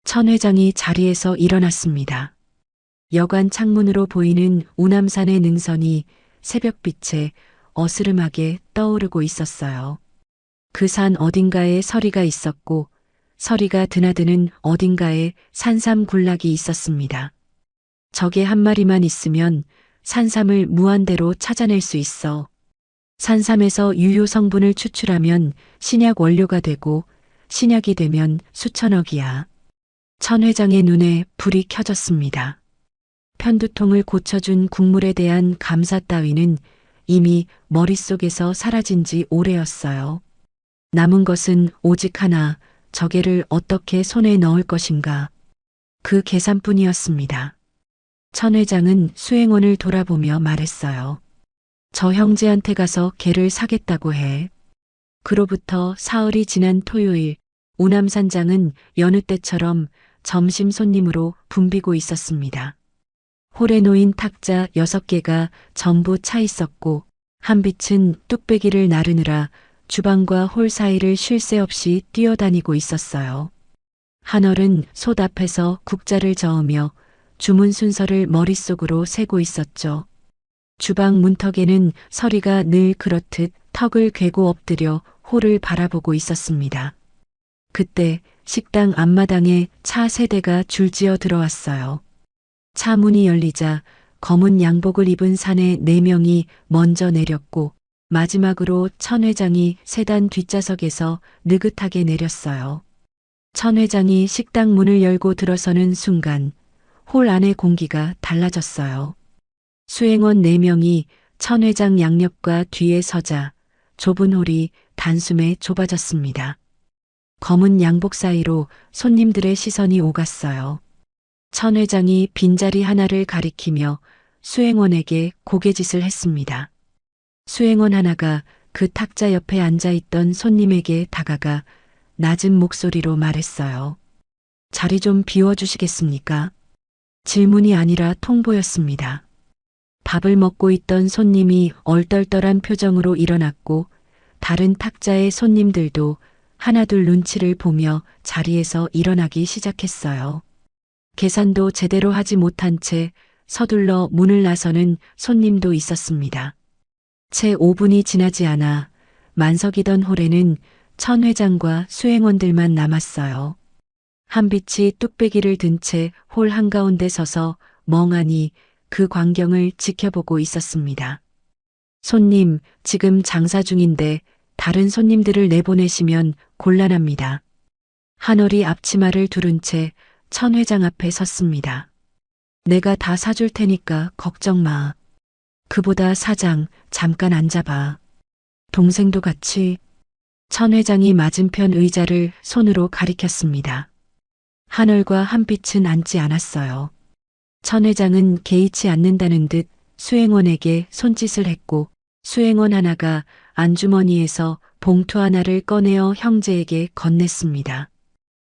천 회장이 자리에서 일어났습니다. 여관 창문으로 보이는 우남산의 능선이 새벽빛에 어스름하게 떠오르고 있었어요. 그 산 어딘가에 서리가 있었고 서리가 드나드는 어딘가에 산삼 군락이 있었습니다. 적에 한 마리만 있으면 산삼을 무한대로 찾아낼 수 있어. 산삼에서 유효 성분을 추출하면 신약 원료가 되고 신약이 되면 수천억이야. 천 회장의 눈에 불이 켜졌습니다. 편두통을 고쳐준 국물에 대한 감사 따위는 이미 머릿속에서 사라진 지 오래였어요. 남은 것은 오직 하나, 저게를 어떻게 손에 넣을 것인가. 그 계산뿐이었습니다. 천 회장은 수행원을 돌아보며 말했어요. 저 형제한테 가서 개를 사겠다고 해. 그로부터 사흘이 지난 토요일, 우남산장은 여느 때처럼 점심 손님으로 붐비고 있었습니다. 홀에 놓인 탁자 6개가 전부 차 있었고 한빛은 뚝배기를 나르느라 주방과 홀 사이를 쉴 새 없이 뛰어다니고 있었어요. 한얼은 솥 앞에서 국자를 저으며 주문 순서를 머릿속으로 세고 있었죠. 주방 문턱에는 서리가 늘 그렇듯 턱을 괴고 엎드려 홀을 바라보고 있었습니다. 그때 식당 앞마당에 차 3대가 줄지어 들어왔어요. 차 문이 열리자 검은 양복을 입은 사내 4명이 먼저 내렸고 마지막으로 천 회장이 세단 뒷좌석에서 느긋하게 내렸어요. 천 회장이 식당 문을 열고 들어서는 순간 홀 안의 공기가 달라졌어요. 수행원 4명이 천 회장 양옆과 뒤에 서자 좁은 홀이 단숨에 좁아졌습니다. 검은 양복 사이로 손님들의 시선이 오갔어요. 천 회장이 빈자리 하나를 가리키며 수행원에게 고개짓을 했습니다. 수행원 하나가 그 탁자 옆에 앉아있던 손님에게 다가가 낮은 목소리로 말했어요. 자리 좀 비워주시겠습니까? 질문이 아니라 통보였습니다. 밥을 먹고 있던 손님이 얼떨떨한 표정으로 일어났고 다른 탁자의 손님들도 하나둘 눈치를 보며 자리에서 일어나기 시작했어요. 계산도 제대로 하지 못한 채 서둘러 문을 나서는 손님도 있었습니다. 채 5분이 지나지 않아 만석이던 홀에는 천 회장과 수행원들만 남았어요. 한빛이 뚝배기를 든 채 홀 한가운데 서서 멍하니 그 광경을 지켜보고 있었습니다. 손님, 지금 장사 중인데 다른 손님들을 내보내시면 곤란합니다. 한월이 앞치마를 두른 채 천 회장 앞에 섰습니다. 내가 다 사줄 테니까 걱정 마. 그보다 사장, 잠깐 앉아봐. 동생도 같이. 천 회장이 맞은편 의자를 손으로 가리켰습니다. 한월과 한빛은 앉지 않았어요. 천 회장은 개의치 않는다는 듯 수행원에게 손짓을 했고 수행원 하나가 안주머니에서 봉투 하나를 꺼내어 형제에게 건넸습니다.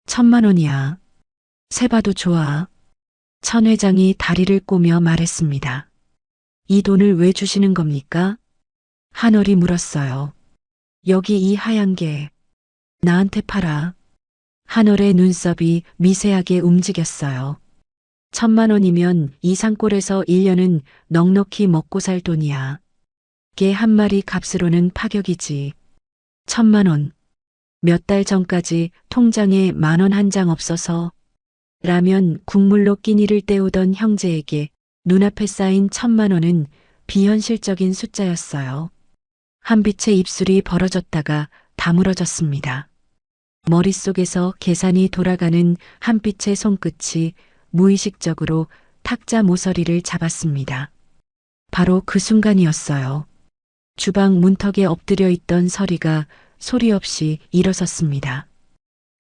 1,000,000원이야. 세봐도 좋아. 천 회장이 다리를 꼬며 말했습니다. 이 돈을 왜 주시는 겁니까? 한월이 물었어요. 여기 이 하얀 게 나한테 팔아. 한월의 눈썹이 미세하게 움직였어요. 1,000,000원이면 이 산골에서 1년은 넉넉히 먹고 살 돈이야. 개 한 마리 값으로는 파격이지. 1,000,000원. 몇 달 전까지 통장에 10,000원 한 장 없어서 라면 국물로 끼니를 때우던 형제에게 눈앞에 쌓인 1,000,000원은 비현실적인 숫자였어요. 한빛의 입술이 벌어졌다가 다물어졌습니다. 머릿속에서 계산이 돌아가는 한빛의 손끝이 무의식적으로 탁자 모서리를 잡았습니다. 바로 그 순간이었어요. 주방 문턱에 엎드려 있던 서리가 소리 없이 일어섰습니다.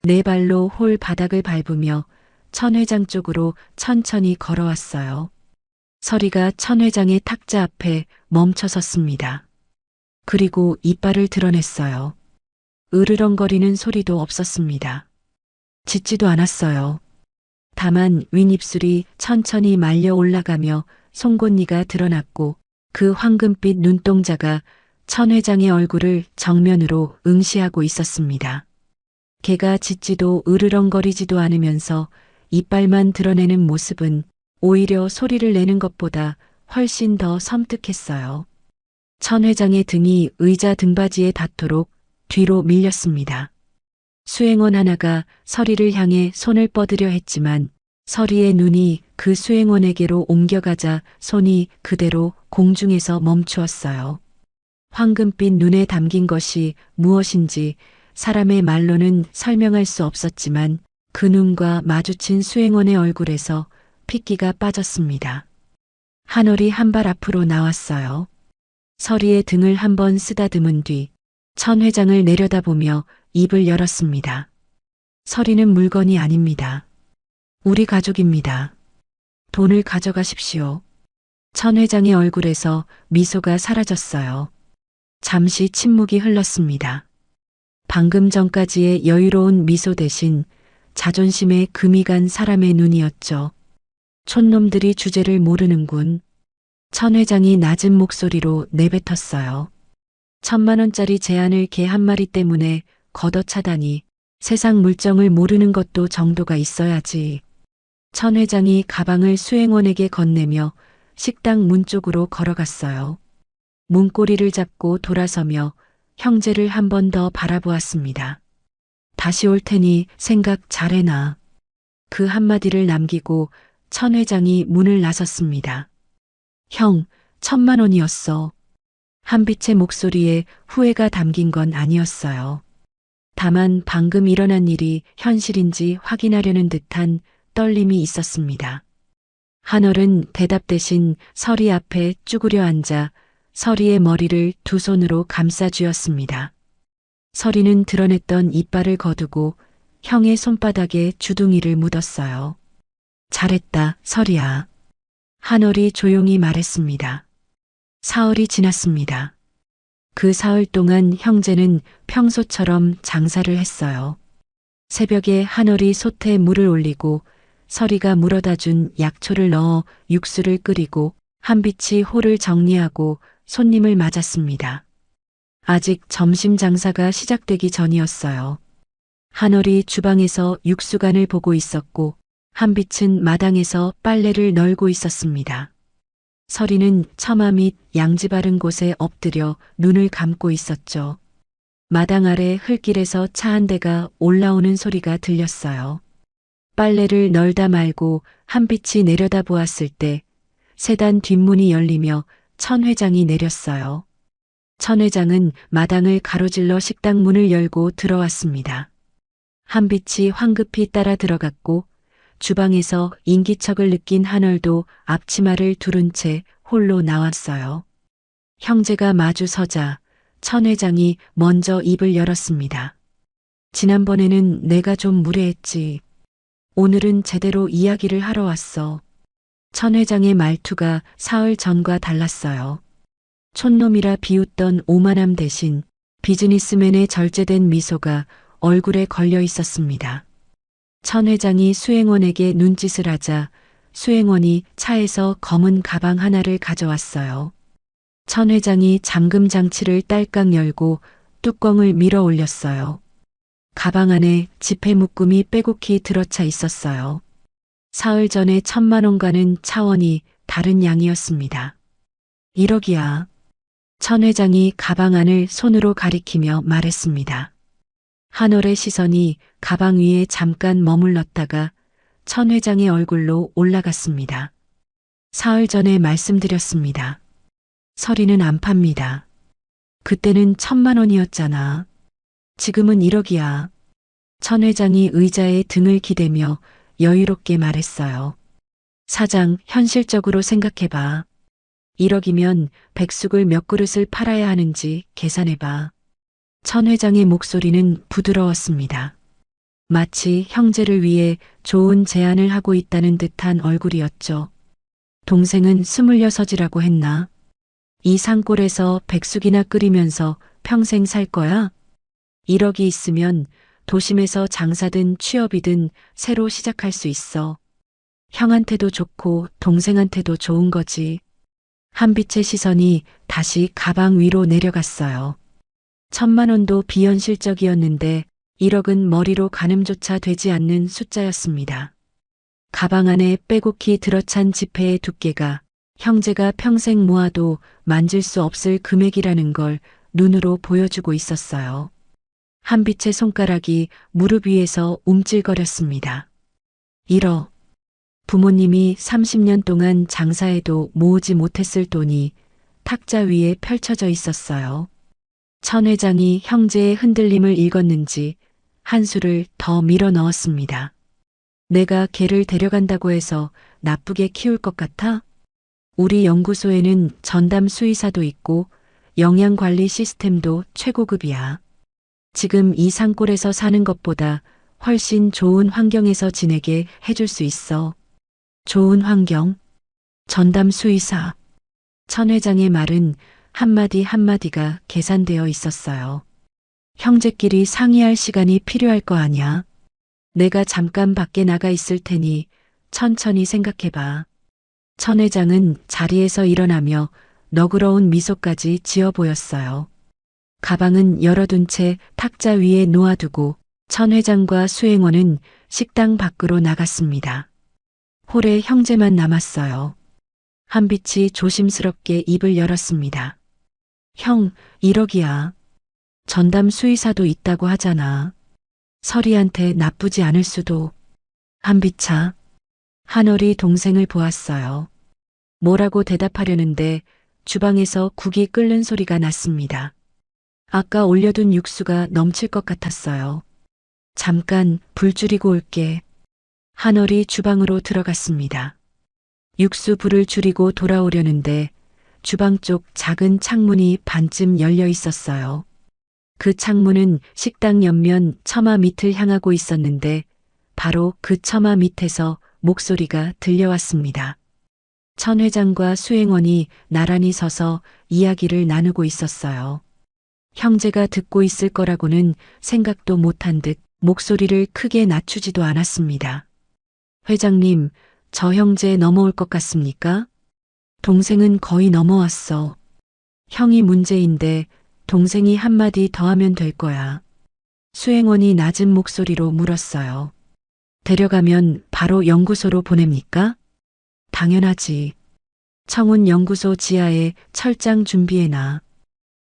네 발로 홀 바닥을 밟으며 천 회장 쪽으로 천천히 걸어왔어요. 서리가 천 회장의 탁자 앞에 멈춰 섰습니다. 그리고 이빨을 드러냈어요. 으르렁거리는 소리도 없었습니다. 짖지도 않았어요. 다만 윗입술이 천천히 말려 올라가며 송곳니가 드러났고 그 황금빛 눈동자가 천 회장의 얼굴을 정면으로 응시하고 있었습니다. 개가 짖지도 으르렁거리지도 않으면서 이빨만 드러내는 모습은 오히려 소리를 내는 것보다 훨씬 더 섬뜩했어요. 천 회장의 등이 의자 등받이에 닿도록 뒤로 밀렸습니다. 수행원 하나가 서리를 향해 손을 뻗으려 했지만 서리의 눈이 그 수행원에게로 옮겨가자 손이 그대로 공중에서 멈추었어요. 황금빛 눈에 담긴 것이 무엇인지 사람의 말로는 설명할 수 없었지만 그 눈과 마주친 수행원의 얼굴에서 핏기가 빠졌습니다. 한월이 한 발 앞으로 나왔어요. 서리의 등을 한번 쓰다듬은 뒤 천 회장을 내려다보며 입을 열었습니다. 서리는 물건이 아닙니다. 우리 가족입니다. 돈을 가져가십시오. 천 회장의 얼굴에서 미소가 사라졌어요. 잠시 침묵이 흘렀습니다. 방금 전까지의 여유로운 미소 대신 자존심에 금이 간 사람의 눈이었죠. 촌놈들이 주제를 모르는군. 천 회장이 낮은 목소리로 내뱉었어요. 1,000,000원짜리 제안을 개 한 마리 때문에 걷어차다니 세상 물정을 모르는 것도 정도가 있어야지. 천 회장이 가방을 수행원에게 건네며 식당 문 쪽으로 걸어갔어요. 문고리를 잡고 돌아서며 형제를 한 번 더 바라보았습니다. 다시 올 테니 생각 잘해놔. 그 한마디를 남기고 천 회장이 문을 나섰습니다. 형, 1,000,000원이었어. 한빛의 목소리에 후회가 담긴 건 아니었어요. 다만 방금 일어난 일이 현실인지 확인하려는 듯한 떨림이 있었습니다. 한월은 대답 대신 서리 앞에 쭈그려 앉아 서리의 머리를 두 손으로 감싸쥐었습니다. 서리는 드러냈던 이빨을 거두고 형의 손바닥에 주둥이를 묻었어요. 잘했다, 서리야. 한월이 조용히 말했습니다. 사흘이 지났습니다. 그 사흘 동안 형제는 평소처럼 장사를 했어요. 새벽에 한월이 솥에 물을 올리고 서리가 물어다 준 약초를 넣어 육수를 끓이고 한빛이 홀을 정리하고 손님을 맞았습니다. 아직 점심 장사가 시작되기 전이었어요. 한월이 주방에서 육수간을 보고 있었고 한빛은 마당에서 빨래를 널고 있었습니다. 서리는 처마 및 양지 바른 곳에 엎드려 눈을 감고 있었죠. 마당 아래 흙길에서 차 한 대가 올라오는 소리가 들렸어요. 빨래를 널다 말고 한빛이 내려다 보았을 때 세단 뒷문이 열리며 천 회장이 내렸어요. 천 회장은 마당을 가로질러 식당 문을 열고 들어왔습니다. 한빛이 황급히 따라 들어갔고 주방에서 인기척을 느낀 한월도 앞치마를 두른 채 홀로 나왔어요. 형제가 마주 서자 천 회장이 먼저 입을 열었습니다. 지난번에는 내가 좀 무례했지. 오늘은 제대로 이야기를 하러 왔어. 천 회장의 말투가 사흘 전과 달랐어요. 촌놈이라 비웃던 오만함 대신 비즈니스맨의 절제된 미소가 얼굴에 걸려 있었습니다. 천 회장이 수행원에게 눈짓을 하자 수행원이 차에서 검은 가방 하나를 가져왔어요. 천 회장이 잠금 장치를 딸깍 열고 뚜껑을 밀어 올렸어요. 가방 안에 지폐 묶음이 빼곡히 들어차 있었어요. 사흘 전에 1,000만 원과는 차원이 다른 양이었습니다. 1억이야. 천 회장이 가방 안을 손으로 가리키며 말했습니다. 한월의 시선이 가방 위에 잠깐 머물렀다가 천 회장의 얼굴로 올라갔습니다. 사흘 전에 말씀드렸습니다. 서리는 안 팝니다. 그때는 1,000만 원이었잖아. 지금은 1억이야. 천 회장이 의자에 등을 기대며 여유롭게 말했어요. 사장, 현실적으로 생각해봐. 1억이면 백숙을 몇 그릇을 팔아야 하는지 계산해봐. 천 회장의 목소리는 부드러웠습니다. 마치 형제를 위해 좋은 제안을 하고 있다는 듯한 얼굴이었죠. 동생은 26이라고 했나? 이 산골에서 백숙이나 끓이면서 평생 살 거야? 1억이 있으면 도심에서 장사든 취업이든 새로 시작할 수 있어. 형한테도 좋고 동생한테도 좋은 거지. 한빛의 시선이 다시 가방 위로 내려갔어요. 1,000만 원도 비현실적이었는데 1억은 머리로 가늠조차 되지 않는 숫자였습니다. 가방 안에 빼곡히 들어찬 지폐의 두께가 형제가 평생 모아도 만질 수 없을 금액이라는 걸 눈으로 보여주고 있었어요. 한빛의 손가락이 무릎 위에서 움찔거렸습니다. 1억. 부모님이 30년 동안 장사해도 모으지 못했을 돈이 탁자 위에 펼쳐져 있었어요. 천 회장이 형제의 흔들림을 읽었는지 한수를 더 밀어 넣었습니다. 내가 걔를 데려간다고 해서 나쁘게 키울 것 같아? 우리 연구소에는 전담 수의사도 있고 영양관리 시스템도 최고급이야. 지금 이 산골에서 사는 것보다 훨씬 좋은 환경에서 지내게 해줄 수 있어. 좋은 환경? 전담 수의사. 천 회장의 말은 한마디 한마디가 계산되어 있었어요. 형제끼리 상의할 시간이 필요할 거 아냐? 내가 잠깐 밖에 나가 있을 테니 천천히 생각해봐. 천 회장은 자리에서 일어나며 너그러운 미소까지 지어 보였어요. 가방은 열어둔 채 탁자 위에 놓아두고 천 회장과 수행원은 식당 밖으로 나갔습니다. 홀에 형제만 남았어요. 한빛이 조심스럽게 입을 열었습니다. 형, 1억이야. 전담 수의사도 있다고 하잖아. 서리한테 나쁘지 않을 수도. 한빛아. 한월이 동생을 보았어요. 뭐라고 대답하려는데 주방에서 국이 끓는 소리가 났습니다. 아까 올려둔 육수가 넘칠 것 같았어요. 잠깐 불 줄이고 올게. 한월이 주방으로 들어갔습니다. 육수 불을 줄이고 돌아오려는데 주방 쪽 작은 창문이 반쯤 열려 있었어요. 그 창문은 식당 옆면 처마 밑을 향하고 있었는데 바로 그 처마 밑에서 목소리가 들려왔습니다. 천 회장과 수행원이 나란히 서서 이야기를 나누고 있었어요. 형제가 듣고 있을 거라고는 생각도 못한 듯 목소리를 크게 낮추지도 않았습니다. 회장님, 저 형제 넘어올 것 같습니까? 동생은 거의 넘어왔어. 형이 문제인데 동생이 한마디 더 하면 될 거야. 수행원이 낮은 목소리로 물었어요. 데려가면 바로 연구소로 보냅니까? 당연하지. 청운 연구소 지하에 철장 준비해놔.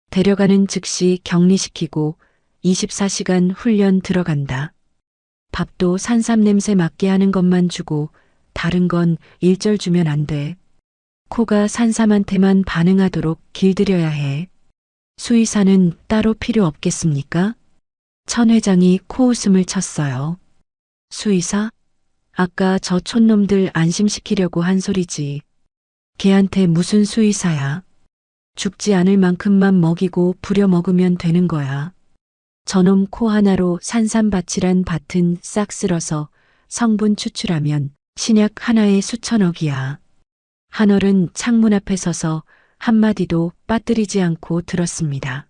데려가는 즉시 격리시키고 24시간 훈련 들어간다. 밥도 산삼 냄새 맡게 하는 것만 주고 다른 건 일절 주면 안 돼. 코가 산삼한테만 반응하도록 길들여야 해. 수의사는 따로 필요 없겠습니까? 천 회장이 코웃음을 쳤어요. 수의사? 아까 저 촌놈들 안심시키려고 한 소리지. 걔한테 무슨 수의사야. 죽지 않을 만큼만 먹이고 부려먹으면 되는 거야. 저놈 코 하나로 산삼밭이란 밭은 싹 쓸어서 성분 추출하면 신약 하나에 수천억이야. 한얼은 창문 앞에 서서 한마디도 빠뜨리지 않고 들었습니다.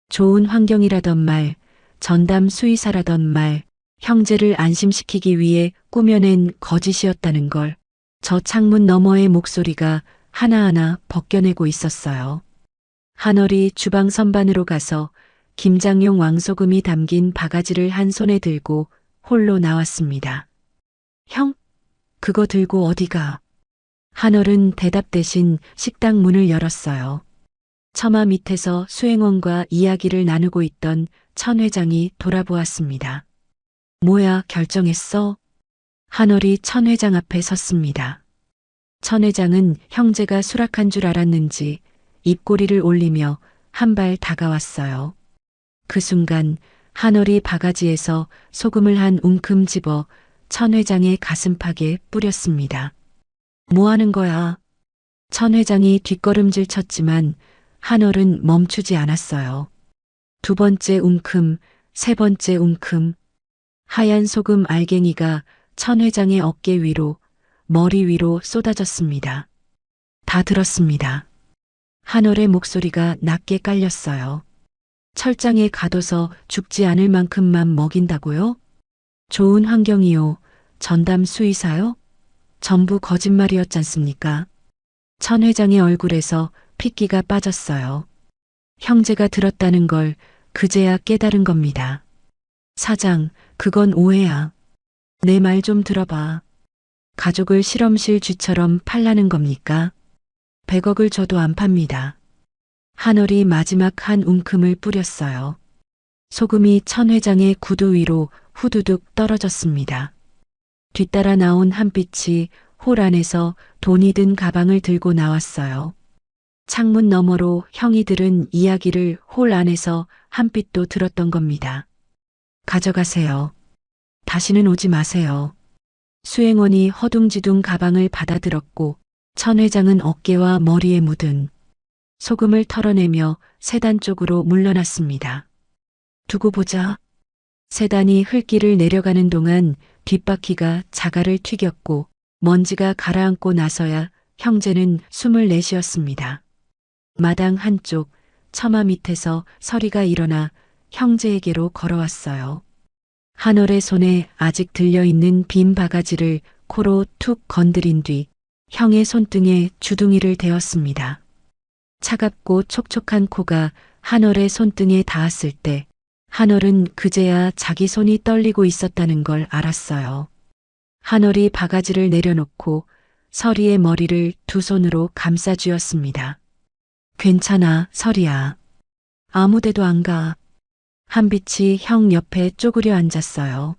좋은 환경이라던 말, 전담 수의사라던 말, 형제를 안심시키기 위해 꾸며낸 거짓이었다는 걸 저 창문 너머의 목소리가 하나하나 벗겨내고 있었어요. 한얼이 주방 선반으로 가서 김장용 왕소금이 담긴 바가지를 한 손에 들고 홀로 나왔습니다. 형, 그거 들고 어디가? 한얼은 대답 대신 식당 문을 열었어요. 처마 밑에서 수행원과 이야기를 나누고 있던 천 회장이 돌아보았습니다. 뭐야, 결정했어? 한얼이 천 회장 앞에 섰습니다. 천 회장은 형제가 수락한 줄 알았는지 입꼬리를 올리며 한 발 다가왔어요. 그 순간 한얼이 바가지에서 소금을 한 웅큼 집어 천 회장의 가슴팍에 뿌렸습니다. 뭐 하는 거야? 천 회장이 뒷걸음질 쳤지만 한얼은 멈추지 않았어요. 두 번째 웅큼, 세 번째 웅큼. 하얀 소금 알갱이가 천 회장의 어깨 위로, 머리 위로 쏟아졌습니다. 다 들었습니다. 한얼의 목소리가 낮게 깔렸어요. 철장에 가둬서 죽지 않을 만큼만 먹인다고요? 좋은 환경이요. 전담 수의사요? 전부 거짓말이었잖습니까? 천 회장의 얼굴에서 핏기가 빠졌어요. 형제가 들었다는 걸 그제야 깨달은 겁니다. 사장, 그건 오해야. 내 말 좀 들어봐. 가족을 실험실 쥐처럼 팔라는 겁니까? 100억을 줘도 안 팝니다. 한얼이 마지막 한 웅큼을 뿌렸어요. 소금이 천 회장의 구두 위로 후두둑 떨어졌습니다. 뒤따라 나온 한빛이 홀 안에서 돈이 든 가방을 들고 나왔어요. 창문 너머로 형이 들은 이야기를 홀 안에서 한빛도 들었던 겁니다. 가져가세요. 다시는 오지 마세요. 수행원이 허둥지둥 가방을 받아들었고 천 회장은 어깨와 머리에 묻은 소금을 털어내며 세단 쪽으로 물러났습니다. 두고 보자. 세단이 흙길을 내려가는 동안 뒷바퀴가 자갈을 튀겼고 먼지가 가라앉고 나서야 형제는 숨을 내쉬었습니다. 마당 한쪽 처마 밑에서 서리가 일어나 형제에게로 걸어왔어요. 한얼의 손에 아직 들려있는 빈 바가지를 코로 툭 건드린 뒤 형의 손등에 주둥이를 대었습니다. 차갑고 촉촉한 코가 한얼의 손등에 닿았을 때 한얼은 그제야 자기 손이 떨리고 있었다는 걸 알았어요. 한얼이 바가지를 내려놓고 서리의 머리를 두 손으로 감싸 쥐었습니다. 괜찮아, 서리야. 아무데도 안 가. 한빛이 형 옆에 쪼그려 앉았어요.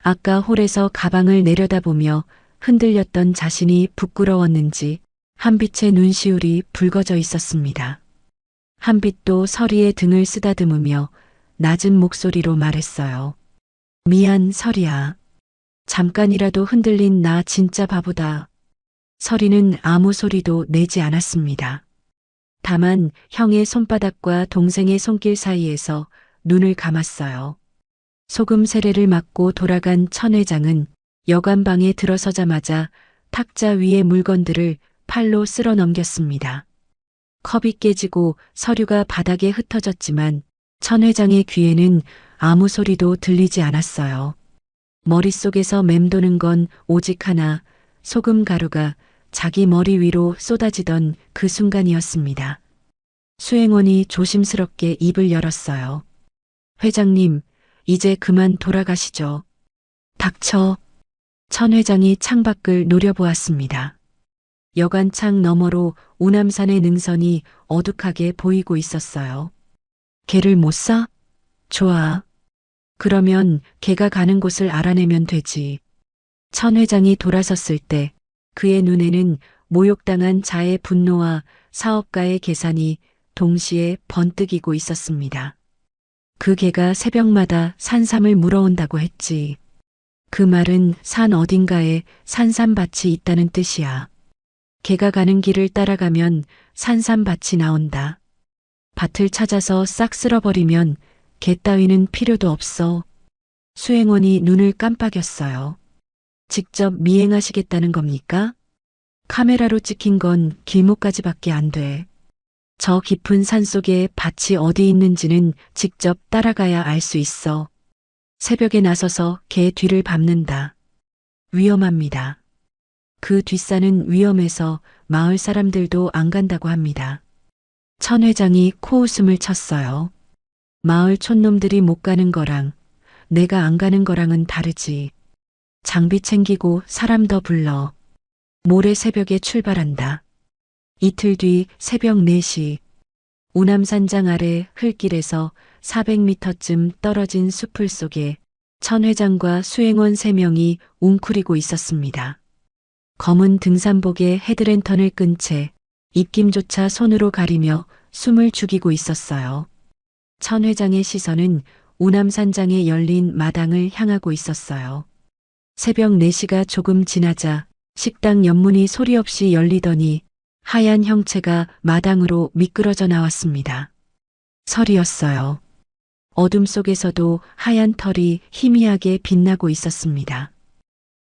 아까 홀에서 가방을 내려다보며 흔들렸던 자신이 부끄러웠는지 한빛의 눈시울이 붉어져 있었습니다. 한빛도 서리의 등을 쓰다듬으며 낮은 목소리로 말했어요. 미안, 서리야. 잠깐이라도 흔들린 나 진짜 바보다. 서리는 아무 소리도 내지 않았습니다. 다만 형의 손바닥과 동생의 손길 사이에서 눈을 감았어요. 소금 세례를 맞고 돌아간 천 회장은 여관방에 들어서자마자 탁자 위의 물건들을 팔로 쓸어 넘겼습니다. 컵이 깨지고 서류가 바닥에 흩어졌지만 천 회장의 귀에는 아무 소리도 들리지 않았어요. 머릿속에서 맴도는 건 오직 하나, 소금 가루가 자기 머리 위로 쏟아지던 그 순간이었습니다. 수행원이 조심스럽게 입을 열었어요. 회장님, 이제 그만 돌아가시죠. 닥쳐. 천 회장이 창밖을 노려보았습니다. 여관창 너머로 우남산의 능선이 어둑하게 보이고 있었어요. 개를 못 사? 좋아. 그러면 개가 가는 곳을 알아내면 되지. 천 회장이 돌아섰을 때 그의 눈에는 모욕당한 자의 분노와 사업가의 계산이 동시에 번뜩이고 있었습니다. 그 개가 새벽마다 산삼을 물어온다고 했지. 그 말은 산 어딘가에 산삼밭이 있다는 뜻이야. 개가 가는 길을 따라가면 산삼밭이 나온다. 밭을 찾아서 싹 쓸어버리면 개 따위는 필요도 없어. 수행원이 눈을 깜빡였어요. 직접 미행하시겠다는 겁니까? 카메라로 찍힌 건 길목까지밖에 안 돼. 저 깊은 산속에 밭이 어디 있는지는 직접 따라가야 알 수 있어. 새벽에 나서서 개 뒤를 밟는다. 위험합니다. 그 뒷산은 위험해서 마을 사람들도 안 간다고 합니다. 천 회장이 코웃음을 쳤어요. 마을 촌놈들이 못 가는 거랑 내가 안 가는 거랑은 다르지. 장비 챙기고 사람 더 불러. 모레 새벽에 출발한다. 이틀 뒤 새벽 4시 우남산장 아래 흙길에서 400m쯤 떨어진 숲을 속에 천 회장과 수행원 3명이 웅크리고 있었습니다. 검은 등산복에 헤드랜턴을 끈 채 입김조차 손으로 가리며 숨을 죽이고 있었어요. 천 회장의 시선은 우남산장에 열린 마당을 향하고 있었어요. 새벽 4시가 조금 지나자 식당 옆문이 소리 없이 열리더니 하얀 형체가 마당으로 미끄러져 나왔습니다. 설이었어요. 어둠 속에서도 하얀 털이 희미하게 빛나고 있었습니다.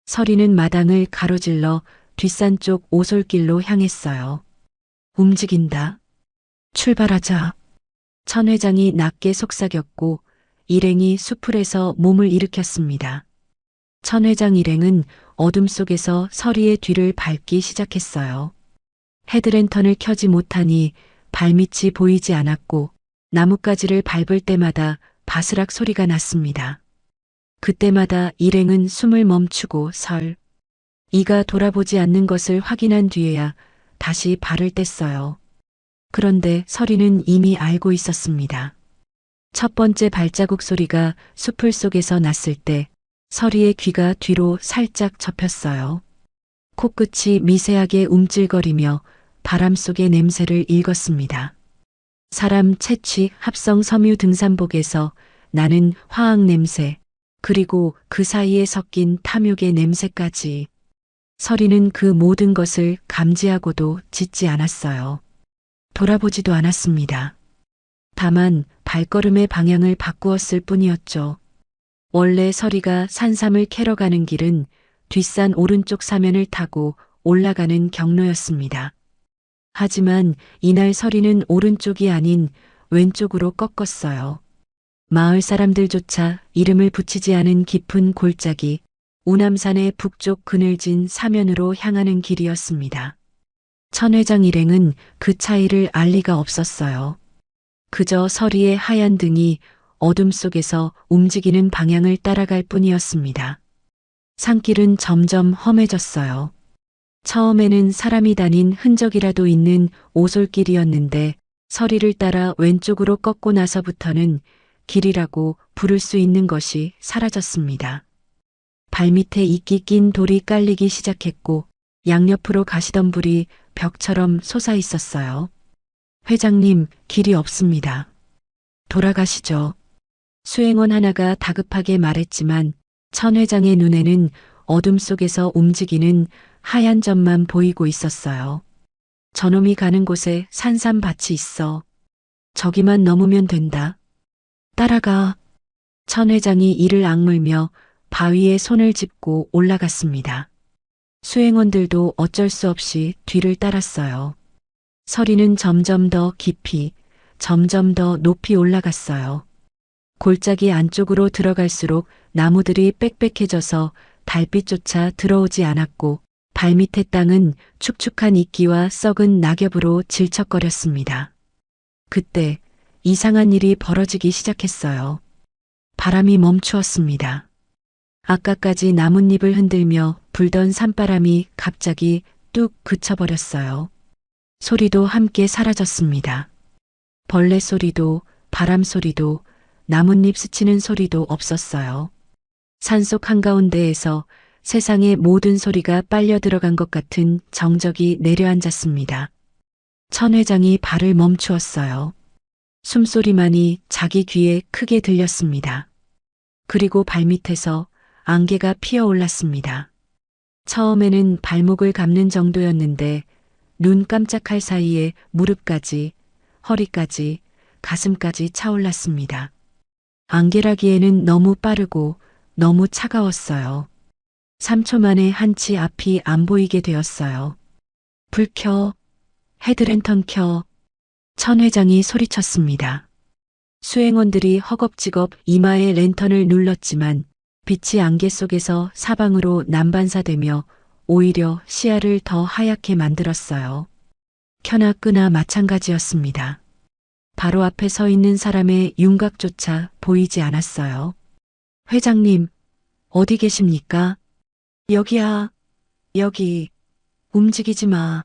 설이는 마당을 가로질러 뒷산 쪽 오솔길로 향했어요. 움직인다. 출발하자. 천 회장이 낮게 속삭였고 일행이 수풀에서 몸을 일으켰습니다. 천 회장 일행은 어둠 속에서 서리의 뒤를 밟기 시작했어요. 헤드랜턴을 켜지 못하니 발밑이 보이지 않았고 나뭇가지를 밟을 때마다 바스락 소리가 났습니다. 그때마다 일행은 숨을 멈추고 이가 돌아보지 않는 것을 확인한 뒤에야 다시 발을 뗐어요. 그런데 서리는 이미 알고 있었습니다. 첫 번째 발자국 소리가 숲을 속에서 났을 때 서리의 귀가 뒤로 살짝 접혔어요. 코끝이 미세하게 움찔거리며 바람 속의 냄새를 읽었습니다. 사람 채취 합성 섬유 등산복에서 나는 화학 냄새, 그리고 그 사이에 섞인 탐욕의 냄새까지. 서리는 그 모든 것을 감지하고도 짖지 않았어요. 돌아보지도 않았습니다. 다만 발걸음의 방향을 바꾸었을 뿐이었죠. 원래 서리가 산삼을 캐러 가는 길은 뒷산 오른쪽 사면을 타고 올라가는 경로였습니다. 하지만 이날 서리는 오른쪽이 아닌 왼쪽으로 꺾었어요. 마을 사람들조차 이름을 붙이지 않은 깊은 골짜기, 우남산의 북쪽 그늘진 사면으로 향하는 길이었습니다. 천 회장 일행은 그 차이를 알 리가 없었어요. 그저 서리의 하얀 등이 어둠 속에서 움직이는 방향을 따라갈 뿐이었습니다. 산길은 점점 험해졌어요. 처음에는 사람이 다닌 흔적이라도 있는 오솔길이었는데 서리를 따라 왼쪽으로 꺾고 나서부터는 길이라고 부를 수 있는 것이 사라졌습니다. 발밑에 이끼 낀 돌이 깔리기 시작했고 양옆으로 가시던 불이 벽처럼 솟아 있었어요. 회장님, 길이 없습니다. 돌아가시죠. 수행원 하나가 다급하게 말했지만 천 회장의 눈에는 어둠 속에서 움직이는 하얀 점만 보이고 있었어요. 저놈이 가는 곳에 산삼밭이 있어. 저기만 넘으면 된다. 따라가. 천 회장이 이를 악물며 바위에 손을 짚고 올라갔습니다. 수행원들도 어쩔 수 없이 뒤를 따랐어요. 서리는 점점 더 깊이, 점점 더 높이 올라갔어요. 골짜기 안쪽으로 들어갈수록 나무들이 빽빽해져서 달빛조차 들어오지 않았고 발밑의 땅은 축축한 이끼와 썩은 낙엽으로 질척거렸습니다. 그때 이상한 일이 벌어지기 시작했어요. 바람이 멈추었습니다. 아까까지 나뭇잎을 흔들며 불던 산바람이 갑자기 뚝 그쳐버렸어요. 소리도 함께 사라졌습니다. 벌레 소리도, 바람 소리도, 나뭇잎 스치는 소리도 없었어요. 산속 한가운데에서 세상의 모든 소리가 빨려 들어간 것 같은 정적이 내려앉았습니다. 천 회장이 발을 멈추었어요. 숨소리만이 자기 귀에 크게 들렸습니다. 그리고 발밑에서 안개가 피어올랐습니다. 처음에는 발목을 감는 정도였는데 눈 깜짝할 사이에 무릎까지, 허리까지, 가슴까지 차올랐습니다. 안개라기에는 너무 빠르고 너무 차가웠어요. 3초 만에 한치 앞이 안 보이게 되었어요. 불 켜, 헤드랜턴 켜. 천 회장이 소리쳤습니다. 수행원들이 허겁지겁 이마에 랜턴을 눌렀지만 빛이 안개 속에서 사방으로 난반사되며 오히려 시야를 더 하얗게 만들었어요. 켜나 끄나 마찬가지였습니다. 바로 앞에 서 있는 사람의 윤곽조차 보이지 않았어요. 회장님, 어디 계십니까? 여기야, 여기. 움직이지 마.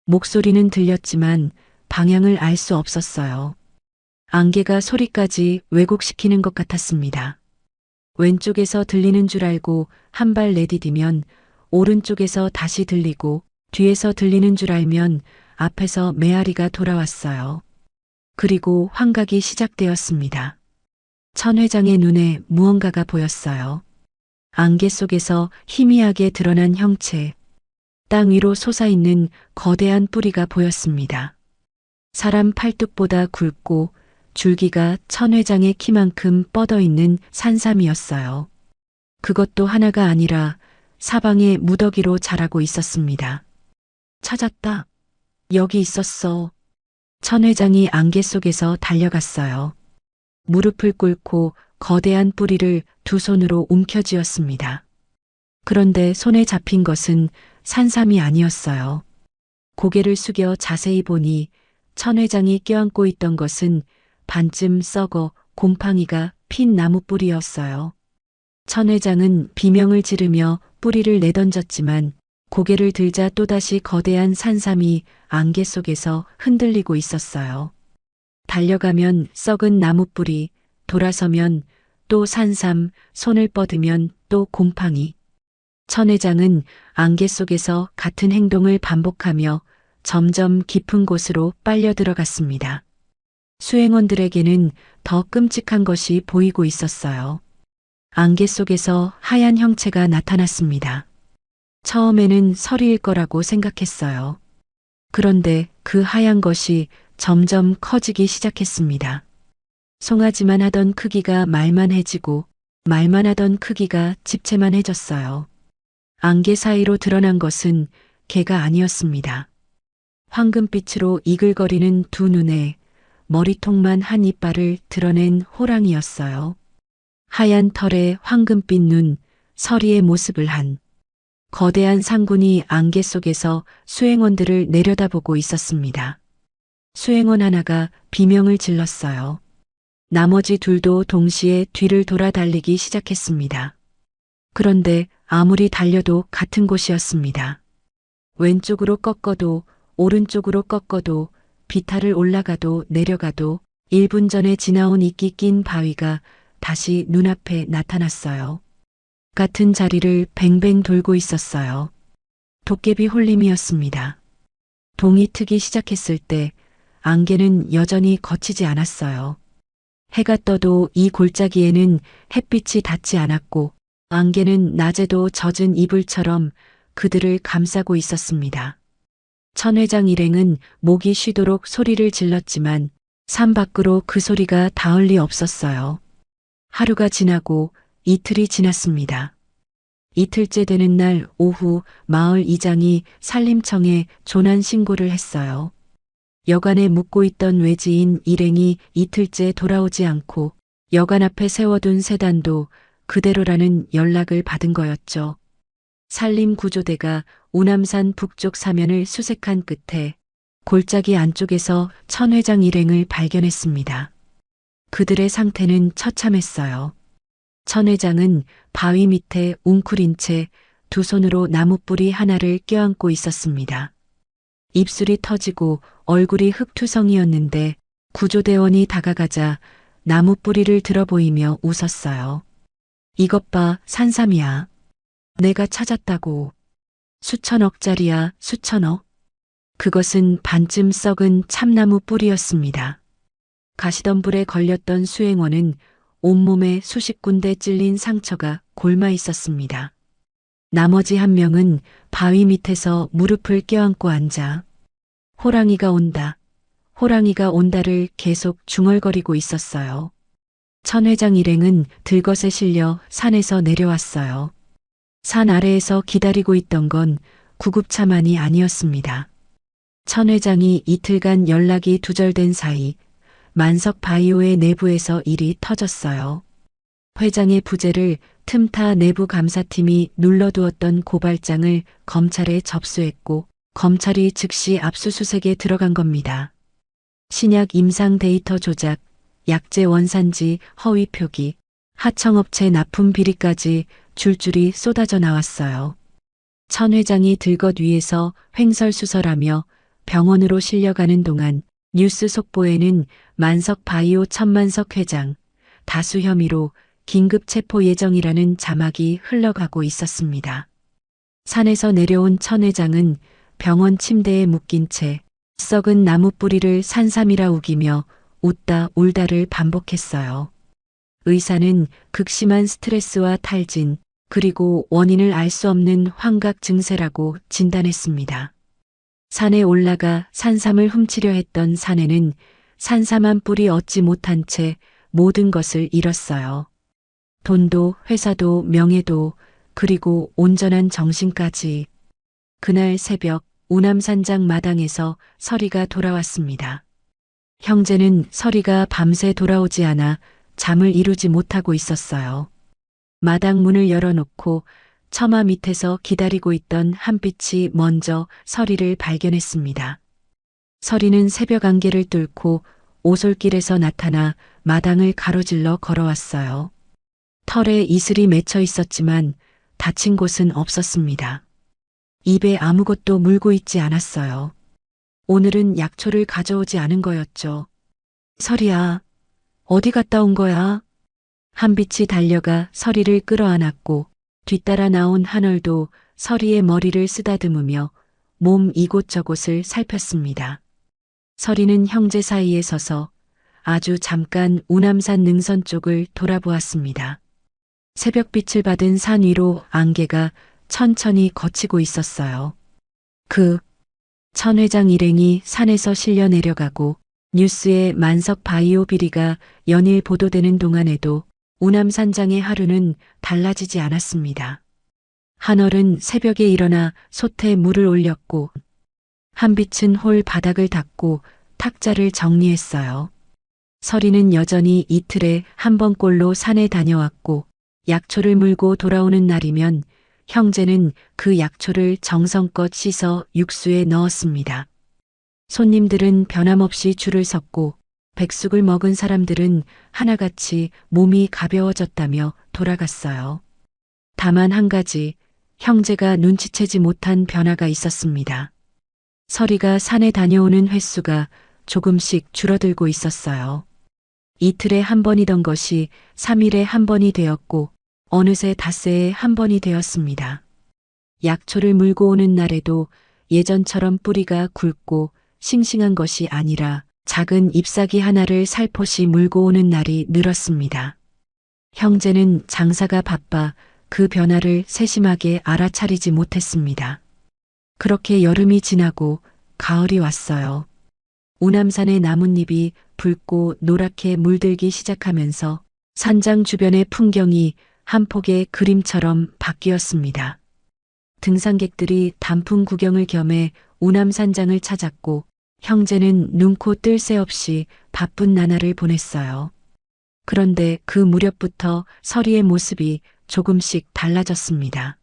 목소리는 들렸지만 방향을 알 수 없었어요. 안개가 소리까지 왜곡시키는 것 같았습니다. 왼쪽에서 들리는 줄 알고 한 발 내디디면 오른쪽에서 다시 들리고 뒤에서 들리는 줄 알면 앞에서 메아리가 돌아왔어요. 그리고 환각이 시작되었습니다. 천 회장의 눈에 무언가가 보였어요. 안개 속에서 희미하게 드러난 형체, 땅 위로 솟아있는 거대한 뿌리가 보였습니다. 사람 팔뚝보다 굵고 줄기가 천 회장의 키만큼 뻗어있는 산삼이었어요. 그것도 하나가 아니라 사방에 무더기로 자라고 있었습니다. 찾았다. 여기 있었어. 천 회장이 안개 속에서 달려갔어요. 무릎을 꿇고 거대한 뿌리를 두 손으로 움켜쥐었습니다. 그런데 손에 잡힌 것은 산삼이 아니었어요. 고개를 숙여 자세히 보니 천 회장이 껴안고 있던 것은 반쯤 썩어 곰팡이가 핀 나무 뿌리였어요. 천 회장은 비명을 지르며 뿌리를 내던졌지만 고개를 들자 또다시 거대한 산삼이 안개 속에서 흔들리고 있었어요. 달려가면 썩은 나무 뿌리, 돌아서면 또 산삼, 손을 뻗으면 또 곰팡이. 천 회장은 안개 속에서 같은 행동을 반복하며 점점 깊은 곳으로 빨려 들어갔습니다. 수행원들에게는 더 끔찍한 것이 보이고 있었어요. 안개 속에서 하얀 형체가 나타났습니다. 처음에는 서리일 거라고 생각했어요. 그런데 그 하얀 것이 점점 커지기 시작했습니다. 송아지만 하던 크기가 말만해지고 말만 하던 크기가 집채만해졌어요. 안개 사이로 드러난 것은 개가 아니었습니다. 황금빛으로 이글거리는 두 눈에 머리통만 한 이빨을 드러낸 호랑이였어요. 하얀 털에 황금빛 눈, 서리의 모습을 한 거대한 상군이 안개 속에서 수행원들을 내려다보고 있었습니다. 수행원 하나가 비명을 질렀어요. 나머지 둘도 동시에 뒤를 돌아 달리기 시작했습니다. 그런데 아무리 달려도 같은 곳이었습니다. 왼쪽으로 꺾어도 오른쪽으로 꺾어도 비탈을 올라가도 내려가도 1분 전에 지나온 이끼 낀 바위가 다시 눈앞에 나타났어요. 같은 자리를 뱅뱅 돌고 있었어요. 도깨비 홀림이었습니다. 동이 트기 시작했을 때 안개는 여전히 거치지 않았어요. 해가 떠도 이 골짜기에는 햇빛이 닿지 않았고 안개는 낮에도 젖은 이불처럼 그들을 감싸고 있었습니다. 천 회장 일행은 목이 쉬도록 소리를 질렀지만 산 밖으로 그 소리가 닿을 리 없었어요. 하루가 지나고 이틀이 지났습니다. 이틀째 되는 날 오후 마을 이장이 산림청에 조난 신고를 했어요. 여관에 묵고 있던 외지인 일행이 이틀째 돌아오지 않고 여관 앞에 세워둔 세단도 그대로라는 연락을 받은 거였죠. 산림구조대가 우남산 북쪽 사면을 수색한 끝에 골짜기 안쪽에서 천 회장 일행을 발견했습니다. 그들의 상태는 처참했어요. 천 회장은 바위 밑에 웅크린 채 두 손으로 나무뿌리 하나를 껴안고 있었습니다. 입술이 터지고 얼굴이 흙투성이었는데 구조대원이 다가가자 나무뿌리를 들어보이며 웃었어요. 이것 봐, 산삼이야. 내가 찾았다고. 수천억짜리야, 수천억. 그것은 반쯤 썩은 참나무 뿌리였습니다. 가시덤불에 걸렸던 수행원은 온몸에 수십 군데 찔린 상처가 골마 있었습니다. 나머지 한 명은 바위 밑에서 무릎을 껴안고 앉아 호랑이가 온다, 호랑이가 온다를 계속 중얼거리고 있었어요. 천 회장 일행은 들것에 실려 산에서 내려왔어요. 산 아래에서 기다리고 있던 건 구급차만이 아니었습니다. 천 회장이 이틀간 연락이 두절된 사이 만석 바이오의 내부에서 일이 터졌어요. 회장의 부재를 틈타 내부 감사팀이 눌러두었던 고발장을 검찰에 접수했고 검찰이 즉시 압수수색에 들어간 겁니다. 신약 임상 데이터 조작, 약재 원산지 허위 표기, 하청업체 납품 비리까지 줄줄이 쏟아져 나왔어요. 천 회장이 들것 위에서 횡설수설하며 병원으로 실려가는 동안 뉴스 속보에는 만석 바이오 천만석 회장, 다수 혐의로 긴급 체포 예정이라는 자막이 흘러가고 있었습니다. 산에서 내려온 천 회장은 병원 침대에 묶인 채 썩은 나무 뿌리를 산삼이라 우기며 웃다 울다를 반복했어요. 의사는 극심한 스트레스와 탈진, 그리고 원인을 알 수 없는 환각 증세라고 진단했습니다. 산에 올라가 산삼을 훔치려 했던 사내는 산삼 한 뿌리 얻지 못한 채 모든 것을 잃었어요. 돈도 회사도 명예도 그리고 온전한 정신까지. 그날 새벽 우남산장 마당에서 서리가 돌아왔습니다. 형제는 서리가 밤새 돌아오지 않아 잠을 이루지 못하고 있었어요. 마당 문을 열어놓고 처마 밑에서 기다리고 있던 한빛이 먼저 서리를 발견했습니다. 서리는 새벽 안개를 뚫고 오솔길에서 나타나 마당을 가로질러 걸어왔어요. 털에 이슬이 맺혀 있었지만 다친 곳은 없었습니다. 입에 아무것도 물고 있지 않았어요. 오늘은 약초를 가져오지 않은 거였죠. 서리야, 어디 갔다 온 거야? 한빛이 달려가 서리를 끌어안았고 뒤따라 나온 한월도 서리의 머리를 쓰다듬으며 몸 이곳저곳을 살폈습니다. 서리는 형제 사이에 서서 아주 잠깐 우남산 능선 쪽을 돌아보았습니다. 새벽빛을 받은 산 위로 안개가 천천히 걷히고 있었어요. 천 회장 일행이 산에서 실려 내려가고 뉴스에 만석 바이오 비리가 연일 보도되는 동안에도 우남산장의 하루는 달라지지 않았습니다. 한월은 새벽에 일어나 솥에 물을 올렸고 한빛은 홀 바닥을 닦고 탁자를 정리했어요. 서리는 여전히 이틀에 한 번꼴로 산에 다녀왔고 약초를 물고 돌아오는 날이면 형제는 그 약초를 정성껏 씻어 육수에 넣었습니다. 손님들은 변함없이 줄을 섰고 백숙을 먹은 사람들은 하나같이 몸이 가벼워졌다며 돌아갔어요. 다만 한 가지 형제가 눈치채지 못한 변화가 있었습니다. 서리가 산에 다녀오는 횟수가 조금씩 줄어들고 있었어요. 이틀에 한 번이던 것이 3일에 한 번이 되었고 어느새 닷새에 한 번이 되었습니다. 약초를 물고 오는 날에도 예전처럼 뿌리가 굵고 싱싱한 것이 아니라 작은 잎사귀 하나를 살포시 물고 오는 날이 늘었습니다. 형제는 장사가 바빠 그 변화를 세심하게 알아차리지 못했습니다. 그렇게 여름이 지나고 가을이 왔어요. 우남산의 나뭇잎이 붉고 노랗게 물들기 시작하면서 산장 주변의 풍경이 한 폭의 그림처럼 바뀌었습니다. 등산객들이 단풍 구경을 겸해 우남산장을 찾았고 형제는 눈코 뜰 새 없이 바쁜 나날을 보냈어요. 그런데 그 무렵부터 서리의 모습이 조금씩 달라졌습니다.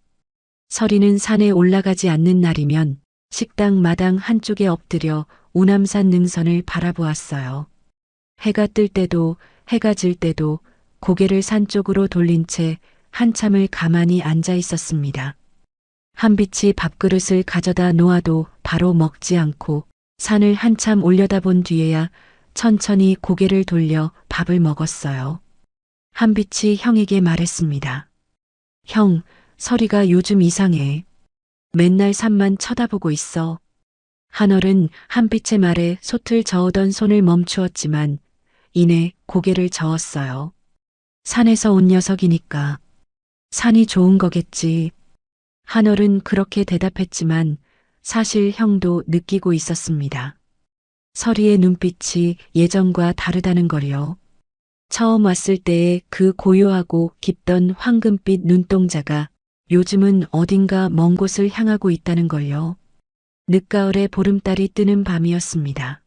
서리는 산에 올라가지 않는 날이면 식당 마당 한쪽에 엎드려 우남산 능선을 바라보았어요. 해가 뜰 때도 해가 질 때도 고개를 산 쪽으로 돌린 채 한참을 가만히 앉아 있었습니다. 한빛이 밥그릇을 가져다 놓아도 바로 먹지 않고 산을 한참 올려다본 뒤에야 천천히 고개를 돌려 밥을 먹었어요. 한빛이 형에게 말했습니다. 형, 서리가 요즘 이상해. 맨날 산만 쳐다보고 있어. 한얼은 한빛의 말에 솥을 저으던 손을 멈추었지만 이내 고개를 저었어요. 산에서 온 녀석이니까 산이 좋은 거겠지. 한얼은 그렇게 대답했지만 사실 형도 느끼고 있었습니다. 서리의 눈빛이 예전과 다르다는 걸요. 처음 왔을 때의 그 고요하고 깊던 황금빛 눈동자가 요즘은 어딘가 먼 곳을 향하고 있다는 걸요. 늦가을에 보름달이 뜨는 밤이었습니다.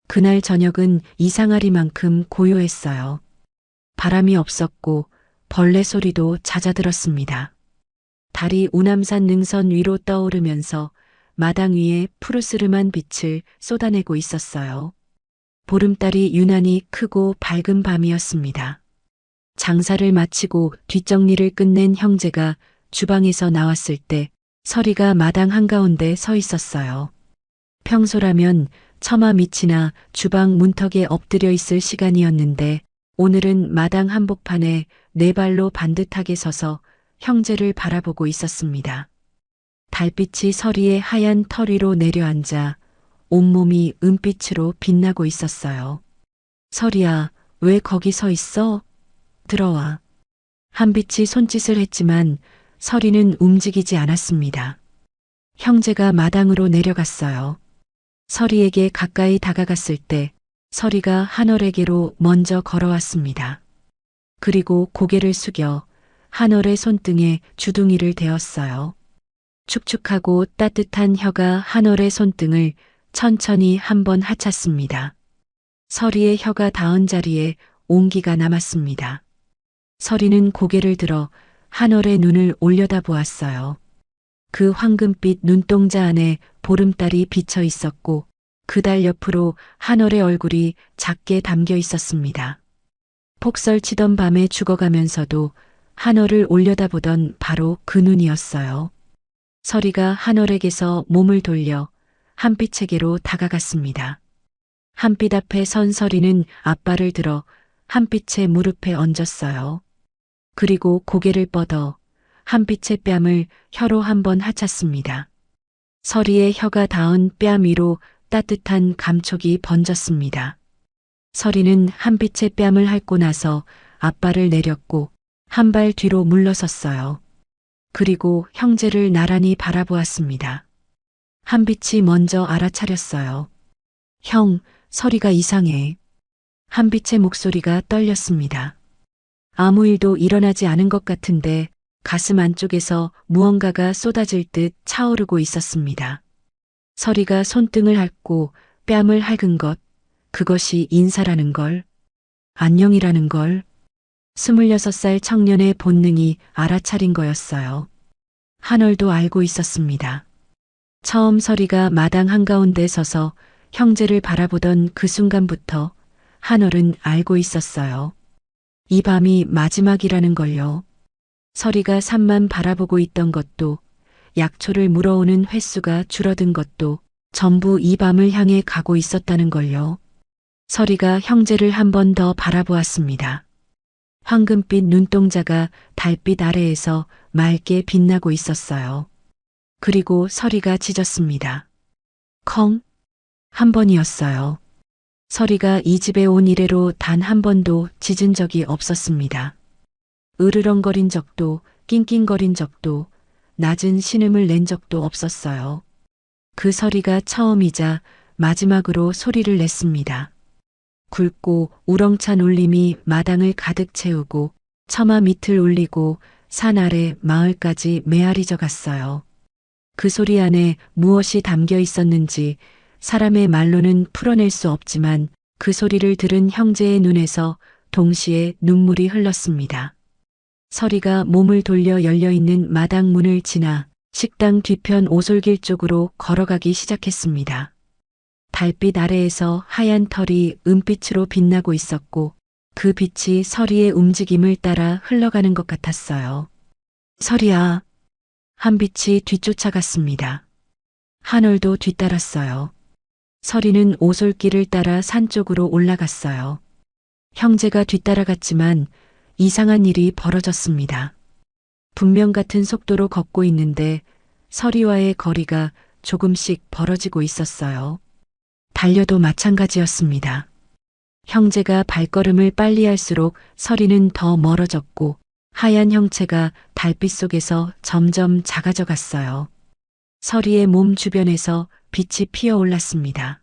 그날 저녁은 이상하리만큼 고요했어요. 바람이 없었고 벌레 소리도 잦아들었습니다. 달이 우남산 능선 위로 떠오르면서 마당 위에 푸르스름한 빛을 쏟아내고 있었어요. 보름달이 유난히 크고 밝은 밤이었습니다. 장사를 마치고 뒷정리를 끝낸 형제가 주방에서 나왔을 때 서리가 마당 한가운데 서 있었어요. 평소라면 처마 밑이나 주방 문턱에 엎드려 있을 시간이었는데 오늘은 마당 한복판에 네 발로 반듯하게 서서 형제를 바라보고 있었습니다. 달빛이 서리의 하얀 털 위로 내려앉아 온몸이 은빛으로 빛나고 있었어요. 서리야, 왜 거기 서 있어? 들어와. 한빛이 손짓을 했지만 서리는 움직이지 않았습니다. 형제가 마당으로 내려갔어요. 서리에게 가까이 다가갔을 때 서리가 한얼에게로 먼저 걸어왔습니다. 그리고 고개를 숙여 한얼의 손등에 주둥이를 대었어요. 축축하고 따뜻한 혀가 한얼의 손등을 천천히 한번 하찼습니다. 서리의 혀가 닿은 자리에 온기가 남았습니다. 서리는 고개를 들어 한얼의 눈을 올려다보았어요. 그 황금빛 눈동자 안에 보름달이 비쳐 있었고 그 달 옆으로 한얼의 얼굴이 작게 담겨 있었습니다. 폭설치던 밤에 죽어가면서도 한얼을 올려다보던 바로 그 눈이었어요. 서리가 한얼에게서 몸을 돌려 한빛에게로 다가갔습니다. 한빛 앞에 선 서리는 앞발을 들어 한빛의 무릎에 얹었어요. 그리고 고개를 뻗어 한빛의 뺨을 혀로 한번 하찼습니다. 서리의 혀가 닿은 뺨 위로 따뜻한 감촉이 번졌습니다. 서리는 한빛의 뺨을 핥고 나서 앞발을 내렸고 한 발 뒤로 물러섰어요. 그리고 형제를 나란히 바라보았습니다. 한빛이 먼저 알아차렸어요. 형, 서리가 이상해. 한빛의 목소리가 떨렸습니다. 아무 일도 일어나지 않은 것 같은데 가슴 안쪽에서 무언가가 쏟아질 듯 차오르고 있었습니다. 서리가 손등을 핥고 뺨을 핥은 것, 그것이 인사라는 걸, 안녕이라는 걸, 26살 청년의 본능이 알아차린 거였어요. 한얼도 알고 있었습니다. 처음 서리가 마당 한가운데 서서 형제를 바라보던 그 순간부터 한얼은 알고 있었어요. 이 밤이 마지막이라는 걸요. 서리가 산만 바라보고 있던 것도 약초를 물어오는 횟수가 줄어든 것도 전부 이 밤을 향해 가고 있었다는 걸요. 서리가 형제를 한 번 더 바라보았습니다. 황금빛 눈동자가 달빛 아래에서 맑게 빛나고 있었어요. 그리고 서리가 짖었습니다. 컹? 한 번이었어요. 서리가 이 집에 온 이래로 단 한 번도 짖은 적이 없었습니다. 으르렁거린 적도 낑낑거린 적도 낮은 신음을 낸 적도 없었어요. 그 서리가 처음이자 마지막으로 소리를 냈습니다. 굵고 우렁찬 울림이 마당을 가득 채우고 처마 밑을 울리고 산 아래 마을까지 메아리져 갔어요. 그 소리 안에 무엇이 담겨 있었는지 사람의 말로는 풀어낼 수 없지만 그 소리를 들은 형제의 눈에서 동시에 눈물이 흘렀습니다. 서리가 몸을 돌려 열려있는 마당 문을 지나 식당 뒤편 오솔길 쪽으로 걸어가기 시작했습니다. 달빛 아래에서 하얀 털이 은빛으로 빛나고 있었고 그 빛이 서리의 움직임을 따라 흘러가는 것 같았어요. 서리야. 한빛이 뒤쫓아갔습니다. 한올도 뒤따랐어요. 서리는 오솔길을 따라 산 쪽으로 올라갔어요. 형제가 뒤따라갔지만 이상한 일이 벌어졌습니다. 분명 같은 속도로 걷고 있는데 서리와의 거리가 조금씩 벌어지고 있었어요. 달려도 마찬가지였습니다. 형제가 발걸음을 빨리 할수록 서리는 더 멀어졌고 하얀 형체가 달빛 속에서 점점 작아져 갔어요. 서리의 몸 주변에서 빛이 피어올랐습니다.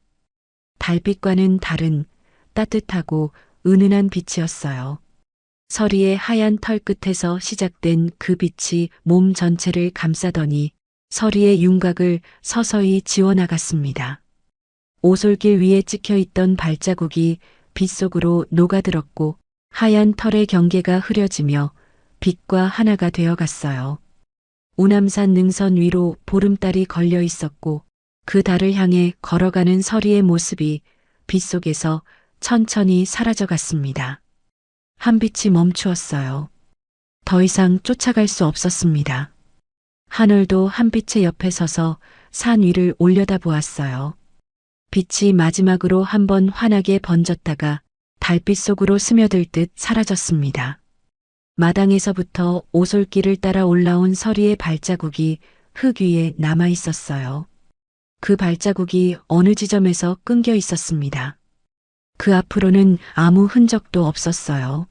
달빛과는 다른 따뜻하고 은은한 빛이었어요. 서리의 하얀 털 끝에서 시작된 그 빛이 몸 전체를 감싸더니 서리의 윤곽을 서서히 지워나갔습니다. 오솔길 위에 찍혀있던 발자국이 빛 속으로 녹아들었고 하얀 털의 경계가 흐려지며 빛과 하나가 되어갔어요. 우남산 능선 위로 보름달이 걸려 있었고 그 달을 향해 걸어가는 서리의 모습이 빛 속에서 천천히 사라져갔습니다. 한빛이 멈추었어요. 더 이상 쫓아갈 수 없었습니다. 하늘도 한빛의 옆에 서서 산 위를 올려다보았어요. 빛이 마지막으로 한번 환하게 번졌다가 달빛 속으로 스며들 듯 사라졌습니다. 마당에서부터 오솔길을 따라 올라온 서리의 발자국이 흙 위에 남아 있었어요. 그 발자국이 어느 지점에서 끊겨 있었습니다. 그 앞으로는 아무 흔적도 없었어요.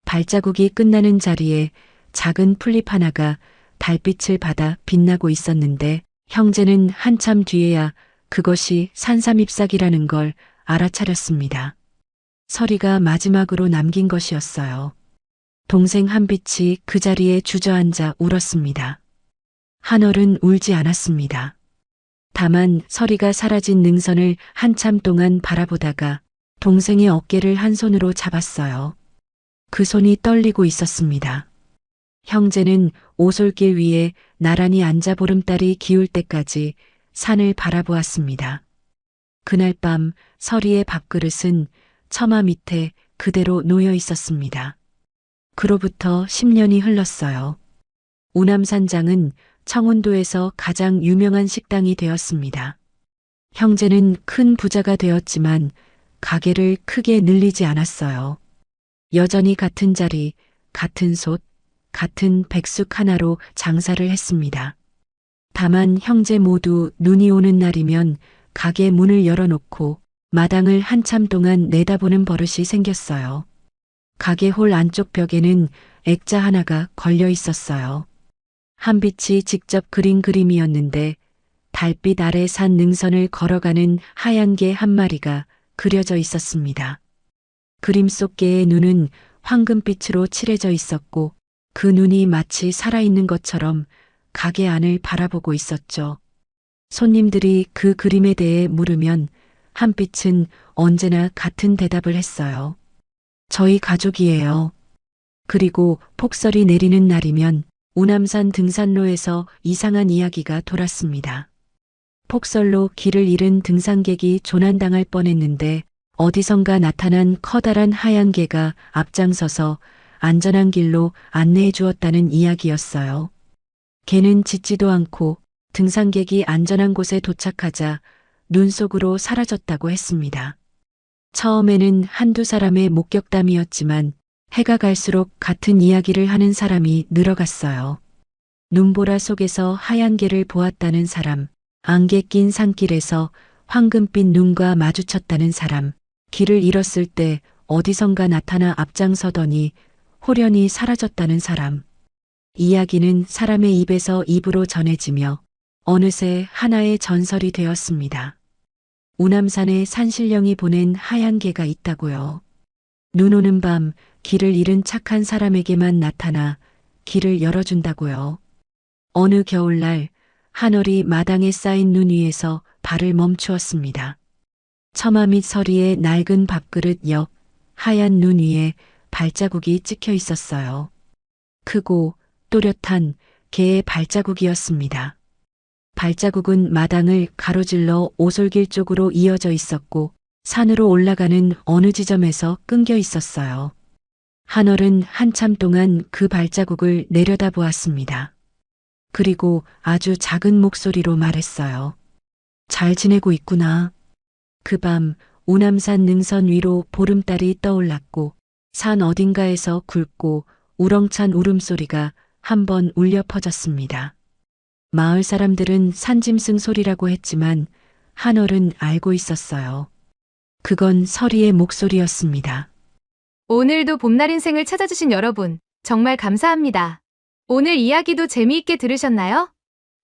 발자국이 끝나는 자리에 작은 풀잎 하나가 달빛을 받아 빛나고 있었는데 형제는 한참 뒤에야 그것이 산삼잎사귀라는 걸 알아차렸습니다. 서리가 마지막으로 남긴 것이었어요. 동생 한빛이 그 자리에 주저앉아 울었습니다. 한올은 울지 않았습니다. 다만 서리가 사라진 능선을 한참 동안 바라보다가 동생의 어깨를 한 손으로 잡았어요. 그 손이 떨리고 있었습니다. 형제는 오솔길 위에 나란히 앉아 보름달이 기울 때까지 산을 바라보았습니다. 그날 밤 서리의 밥그릇은 처마 밑에 그대로 놓여 있었습니다. 그로부터 10년이 흘렀어요. 우남산장은 청운도에서 가장 유명한 식당이 되었습니다. 형제는 큰 부자가 되었지만 가게를 크게 늘리지 않았어요. 여전히 같은 자리, 같은 솥, 같은 백숙 하나로 장사를 했습니다. 다만 형제 모두 눈이 오는 날이면 가게 문을 열어놓고 마당을 한참 동안 내다보는 버릇이 생겼어요. 가게 홀 안쪽 벽에는 액자 하나가 걸려 있었어요. 한빛이 직접 그린 그림이었는데 달빛 아래 산 능선을 걸어가는 하얀 개 한 마리가 그려져 있었습니다. 그림 속 개의 눈은 황금빛으로 칠해져 있었고 그 눈이 마치 살아있는 것처럼 가게 안을 바라보고 있었죠. 손님들이 그 그림에 대해 물으면 한빛은 언제나 같은 대답을 했어요. 저희 가족이에요. 그리고 폭설이 내리는 날이면 우남산 등산로에서 이상한 이야기가 돌았습니다. 폭설로 길을 잃은 등산객이 조난당할 뻔했는데 어디선가 나타난 커다란 하얀 개가 앞장서서 안전한 길로 안내해 주었다는 이야기였어요. 개는 짖지도 않고 등산객이 안전한 곳에 도착하자 눈 속으로 사라졌다고 했습니다. 처음에는 한두 사람의 목격담이었지만 해가 갈수록 같은 이야기를 하는 사람이 늘어갔어요. 눈보라 속에서 하얀 개를 보았다는 사람, 안개 낀 산길에서 황금빛 눈과 마주쳤다는 사람, 길을 잃었을 때 어디선가 나타나 앞장서더니 호련히 사라졌다는 사람. 이야기는 사람의 입에서 입으로 전해지며 어느새 하나의 전설이 되었습니다. 우남산에 산신령이 보낸 하얀 개가 있다고요. 눈 오는 밤 길을 잃은 착한 사람에게만 나타나 길을 열어준다고요. 어느 겨울날 한월이 마당에 쌓인 눈 위에서 발을 멈추었습니다. 처마 밑 서리의 낡은 밥그릇 옆 하얀 눈 위에 발자국이 찍혀 있었어요. 크고 또렷한 개의 발자국이었습니다. 발자국은 마당을 가로질러 오솔길 쪽으로 이어져 있었고 산으로 올라가는 어느 지점에서 끊겨 있었어요. 한월은 한참 동안 그 발자국을 내려다보았습니다. 그리고 아주 작은 목소리로 말했어요. 잘 지내고 있구나. 그 밤 우남산 능선 위로 보름달이 떠올랐고 산 어딘가에서 굵고 우렁찬 울음소리가 한번 울려 퍼졌습니다. 마을 사람들은 산짐승 소리라고 했지만 한월은 알고 있었어요. 그건 서리의 목소리였습니다. 오늘도 봄날 인생을 찾아주신 여러분, 정말 감사합니다. 오늘 이야기도 재미있게 들으셨나요?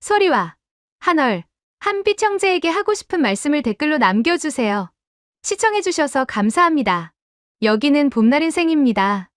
소리와 한월, 한빛 형제에게 하고 싶은 말씀을 댓글로 남겨주세요. 시청해주셔서 감사합니다. 여기는 봄날 인생입니다.